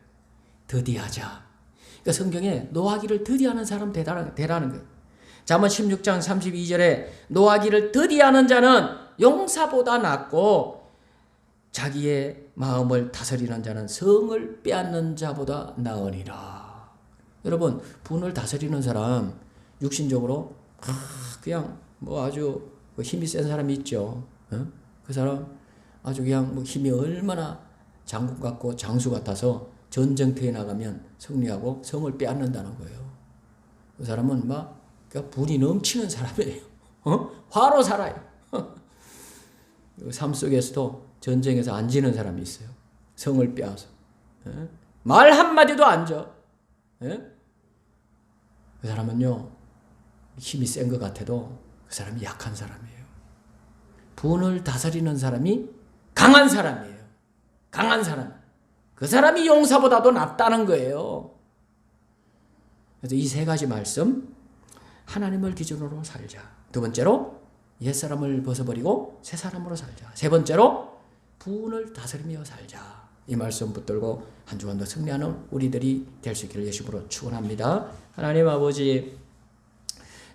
더디하자. 그러니까 성경에 노하기를 더디하는 사람 되라는 거예요. 잠언 16장 32절에 노하기를 더디하는 자는 용사보다 낫고 자기의 마음을 다스리는 자는 성을 빼앗는 자보다 나으니라. 여러분 분을 다스리는 사람 육신적으로 그냥 뭐 아주 힘이 센 사람이 있죠. 그 사람 아주 그냥 뭐 힘이 얼마나 장군 같고 장수 같아서 전쟁터에 나가면 승리하고 성을 빼앗는다는 거예요. 그 사람은 막 분이 넘치는 사람이에요. 화로 살아요. 삶 속에서도 전쟁에서 안 지는 사람이 있어요. 성을 빼앗아. 말 한마디도 안 져. 그 사람은요 힘이 센 것 같아도 그 사람이 약한 사람이에요. 분을 다스리는 사람이 강한 사람이에요. 강한 사람. 그 사람이 용사보다도 낫다는 거예요. 그래서 이 세 가지 말씀 하나님을 기준으로 살자. 두 번째로 옛사람을 벗어버리고 새 사람으로 살자. 세 번째로 분을 다스리며 살자. 이 말씀 붙들고 한 주간도 승리하는 우리들이 될 수 있기를 예수님으로 축원합니다. 하나님 아버지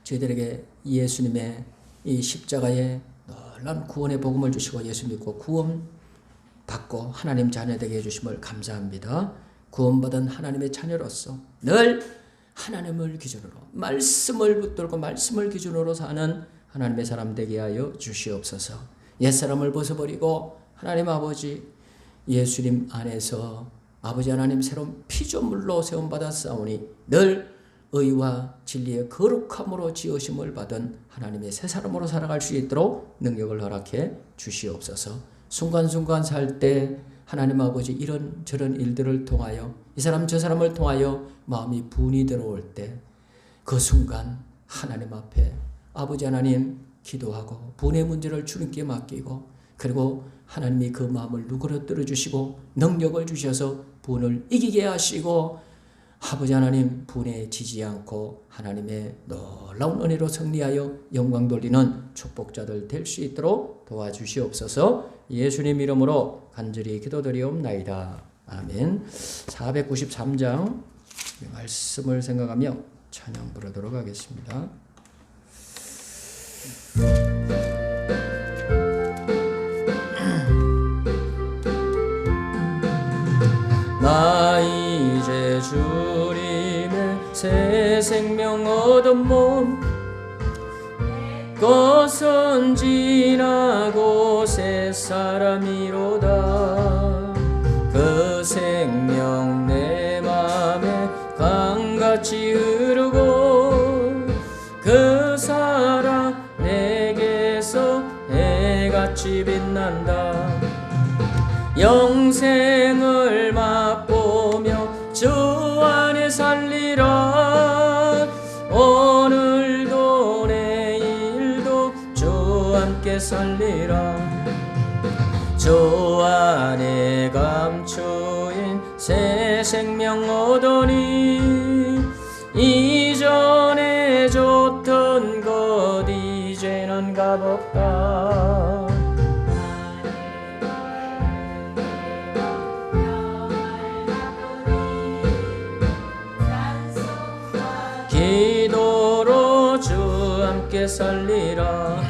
저희들에게 예수님의 이 십자가에 놀라운 구원의 복음을 주시고 예수 믿고 구원 받고 하나님 자녀 되게 해주심을 감사합니다. 구원받은 하나님의 자녀로서 늘 하나님을 기준으로 말씀을 붙들고 말씀을 기준으로 사는 하나님의 사람 되게 하여 주시옵소서. 옛사람을 벗어버리고 하나님 아버지 예수님 안에서 아버지 하나님 새로운 피조물로 세움받아 싸우니 늘 의와 진리의 거룩함으로 지으심을 받은 하나님의 새 사람으로 살아갈 수 있도록 능력을 허락해 주시옵소서. 순간순간 살 때 하나님 아버지 이런 저런 일들을 통하여 이 사람 저 사람을 통하여 마음이 분이 들어올 때 그 순간 하나님 앞에 아버지 하나님 기도하고 분의 문제를 주님께 맡기고 그리고 하나님이 그 마음을 누그러뜨려 주시고 능력을 주셔서 분을 이기게 하시고 아버지 하나님 분에 지지 않고 하나님의 놀라운 은혜로 승리하여 영광 돌리는 축복자들 될 수 있도록 도와주시옵소서. 예수님 이름으로 간절히 기도드리옵나이다. 아멘. 493장 말씀을 생각하며 찬양 부르도록 하겠습니다. 나 이제 주님의 새 생명 얻은 몸 것은 지나고 새 사람이로다. 그 생명 내 맘에 강같이 흐르고 그 사랑 내게서 해같이 빛난다. 영생을 맛보며 주 안에 살리라. 오늘도 내일도 주 함께 살리라. 주 안에 감추인 새 생명 얻으니 이전에 줬던 것 이제는 값없다. 기도로 주 함께 살리라.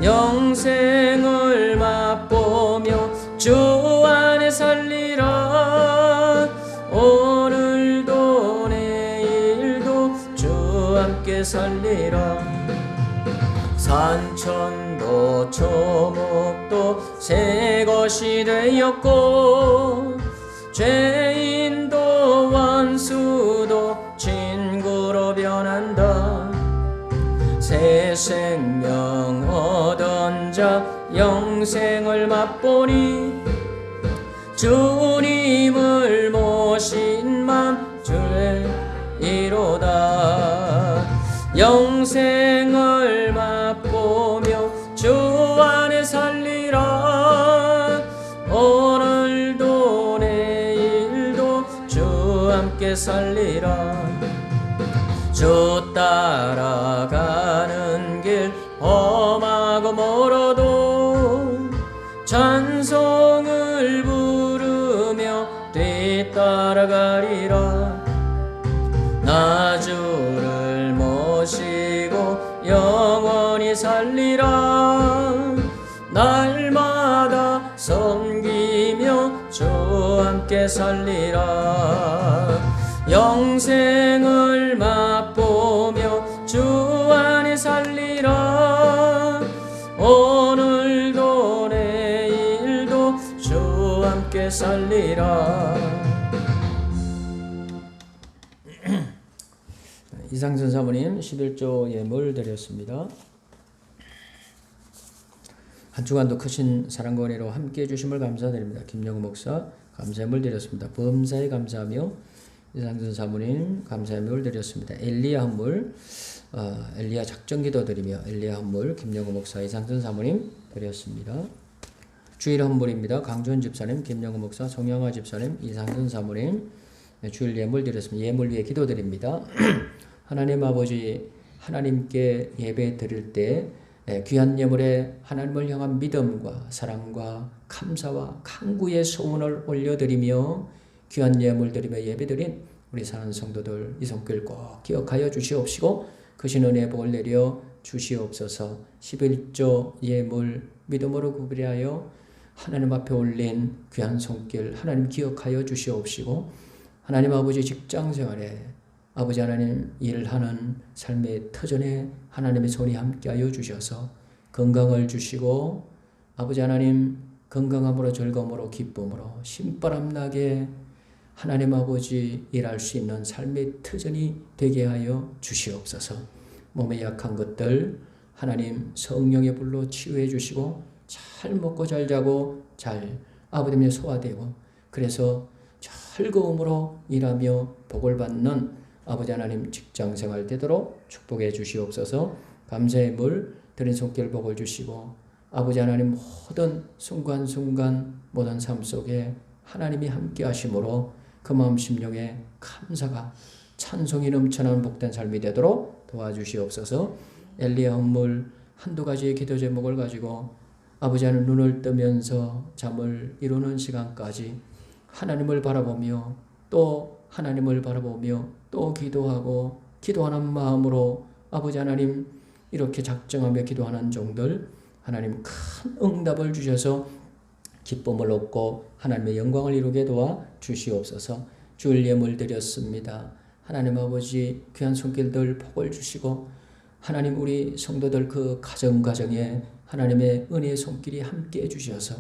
영생을 맛보며 주 안에 살리라. 오늘도 내일도 주 함께 살리라. 산천도 초목도 새 것이 되었고 죄인도 원수도 친구로 변한다. 새 생명 얻은 자 영생을 맛보니 주님을 모신 맘 주이로다. 영생을 맛보며 주 안에 살리라. 오늘도 내일도 주 함께 살리라. 주 따라가는 길 험하고 멀어도 찬송을 부르며 뒤따라가리라. 나 주를 모시고 영원히 살리라. 날마다 섬기며 주 함께 살리라. 영생을 맛보며 주 안에 살리라. 오늘도 내일도 주 함께 살리라. 이상선 사모님 11조 예물 드렸습니다. 한 주간도 크신 사랑과 은혜로 함께해 주심을 감사드립니다. 김영우 목사 감사함을 드렸습니다. 범사에 감사하며 이상선 사모님 감사함을 드렸습니다. 엘리야 한물 엘리야 작정기도 드리며 엘리야 한물 김영우 목사 이상선 사모님 드렸습니다. 주일 한물입니다. 강준 집사님 김영우 목사 송영아 집사님 이상선 사모님 주일 예물 드렸습니다. 예물 위에 기도 드립니다. 하나님 아버지 하나님께 예배 드릴 때 귀한 예물에 하나님을 향한 믿음과 사랑과 감사와 간구의 소원을 올려드리며 귀한 예물 드리며 예배드린 우리 사랑하는 성도들 이 손길 꼭 기억하여 주시옵시고 크신 은혜의 복을 내려 주시옵소서. 11조 예물 믿음으로 구비하여 하나님 앞에 올린 귀한 손길 하나님 기억하여 주시옵시고, 하나님 아버지 직장생활에 아버지 하나님 일하는 삶의 터전에 하나님의 손이 함께하여 주셔서 건강을 주시고, 아버지 하나님 건강함으로 즐거움으로 기쁨으로 신바람 나게 하나님 아버지 일할 수 있는 삶의 터전이 되게 하여 주시옵소서. 몸에 약한 것들 하나님 성령의 불로 치유해 주시고, 잘 먹고 잘 자고 잘 아버지의 소화되고, 그래서 즐거움으로 일하며 복을 받는 아버지 하나님 직장생활 되도록 축복해 주시옵소서. 감사의 물 드린 손길 복을 주시고, 아버지 하나님 모든 순간순간 모든 삶 속에 하나님이 함께 하심으로 그 마음 심령에 감사가 찬송이 넘쳐나는 복된 삶이 되도록 도와주시옵소서. 엘리야 헌물 한두 가지의 기도 제목을 가지고 아버지 하나님 눈을 뜨면서 잠을 이루는 시간까지 하나님을 바라보며 또 하나님을 바라보며 또 기도하고 기도하는 마음으로 아버지 하나님 이렇게 작정하며 기도하는 종들 하나님 큰 응답을 주셔서 기쁨을 얻고 하나님의 영광을 이루게 도와 주시옵소서. 주일 예물 드렸습니다. 하나님 아버지 귀한 손길들 복을 주시고, 하나님 우리 성도들 그 가정에 하나님의 은혜의 손길이 함께 해주셔서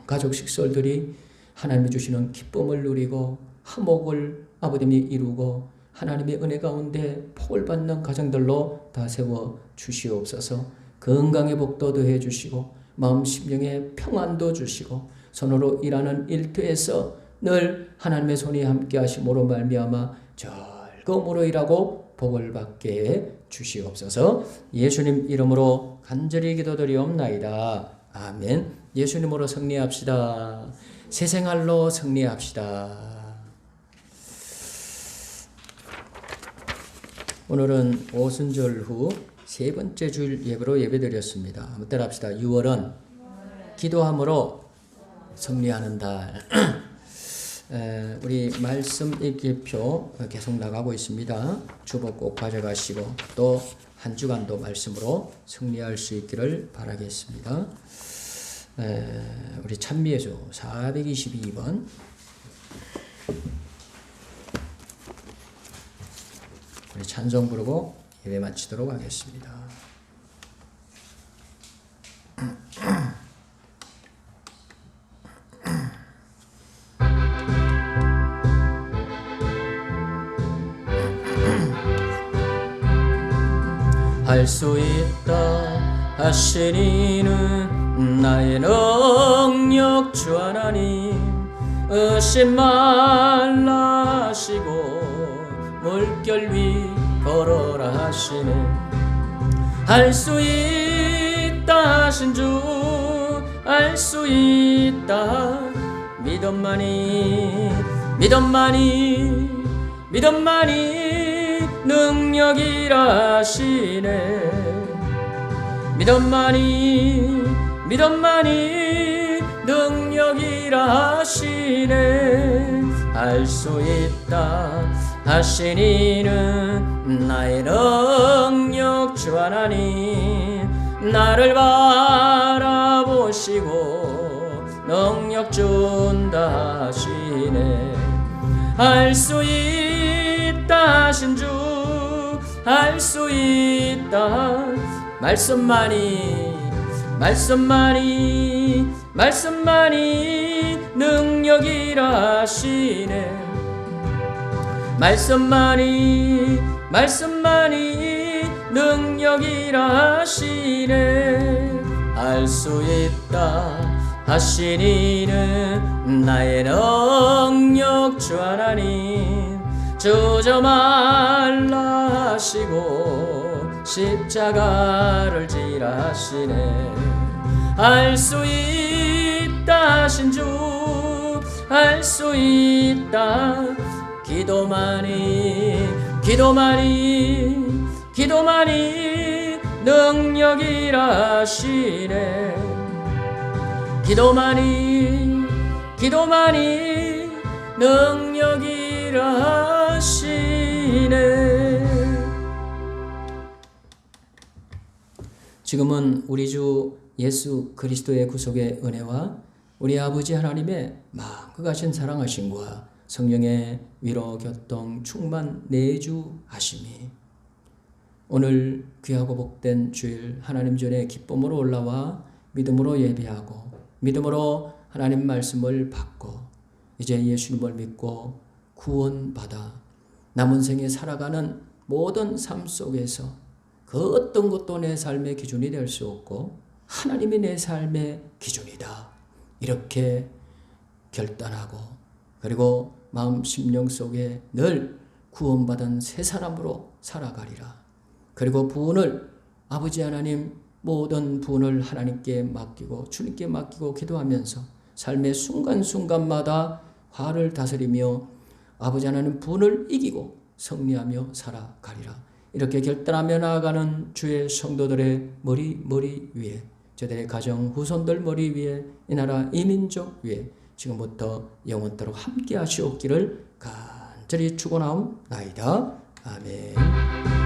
가족 식솔들이 하나님이 주시는 기쁨을 누리고 화목을 아버님이 이루고 하나님의 은혜 가운데 복을 받는 가정들로 다 세워 주시옵소서. 건강의 복도 더해 주시고 마음 심령의 평안도 주시고 손으로 일하는 일터에서 늘 하나님의 손이 함께 하심으로 말미암아 즐거움으로 일하고 복을 받게 해 주시옵소서. 예수님 이름으로 간절히 기도드리옵나이다. 아멘. 예수님으로 승리합시다. 새 생활로 승리합시다. 오늘은 오순절 후 세 번째 주일 예배로 예배드렸습니다. 한번 따라합시다. 6월은 기도함으로 승리하는 달. 우리 말씀 읽기표 계속 나가고 있습니다. 주보 꼭 가져가시고 또 한 주간도 말씀으로 승리할 수 있기를 바라겠습니다. 우리 찬미예수 422번 우리 찬송 부르고 예배 마치도록 하겠습니다. 할 수 있다 하신 이는 나의 능력 주 하나님, 의심 말라 하시고 물결 위 걸어라 하시네. 할 수 있다 하신 주 알 수 있다. 믿음만이 능력이라 하시네. 믿음만이 능력이라 하시네. 알 수 있다 하신 이는 나의 능력 주 하나님, 나를 바라보시고 능력 준다 하시네. 할 수 있다 하신 주 할 수 있다. 말씀만이 능력이라 하시네. 말씀만이 능력이라 하시네. 알 수 있다 하신 이는 나의 능력 주 하나님, 주저 말라 하시고 십자가를 지라 하시네. 알 수 있다 하신 주 알 수 있다. 기도만이 능력이라 하시네. 기도만이 능력이라 하시네. 지금은 우리 주 예수 그리스도의 구속의 은혜와 우리 아버지 하나님의 마음껏하신 사랑하심과 성령의 위로 교통 충만 내주하심이 오늘 귀하고 복된 주일 하나님 전에 기쁨으로 올라와 믿음으로 예배하고 믿음으로 하나님 말씀을 받고 이제 예수님을 믿고 구원받아 남은 생에 살아가는 모든 삶 속에서 그 어떤 것도 내 삶의 기준이 될 수 없고 하나님이 내 삶의 기준이다. 이렇게 결단하고 그리고 마음 심령 속에 늘 구원받은 새 사람으로 살아가리라. 그리고 부은을 아버지 하나님 모든 부은을 하나님께 맡기고 주님께 맡기고 기도하면서 삶의 순간순간마다 화를 다스리며 아버지 하나님 부은을 이기고 승리하며 살아가리라. 이렇게 결단하며 나아가는 주의 성도들의 머리 위에 저들의 가정 후손들 머리 위에 이 나라 이민족 위에 지금부터 영원토록 함께 하시옵기를 간절히 축원하옵나이다. 아멘.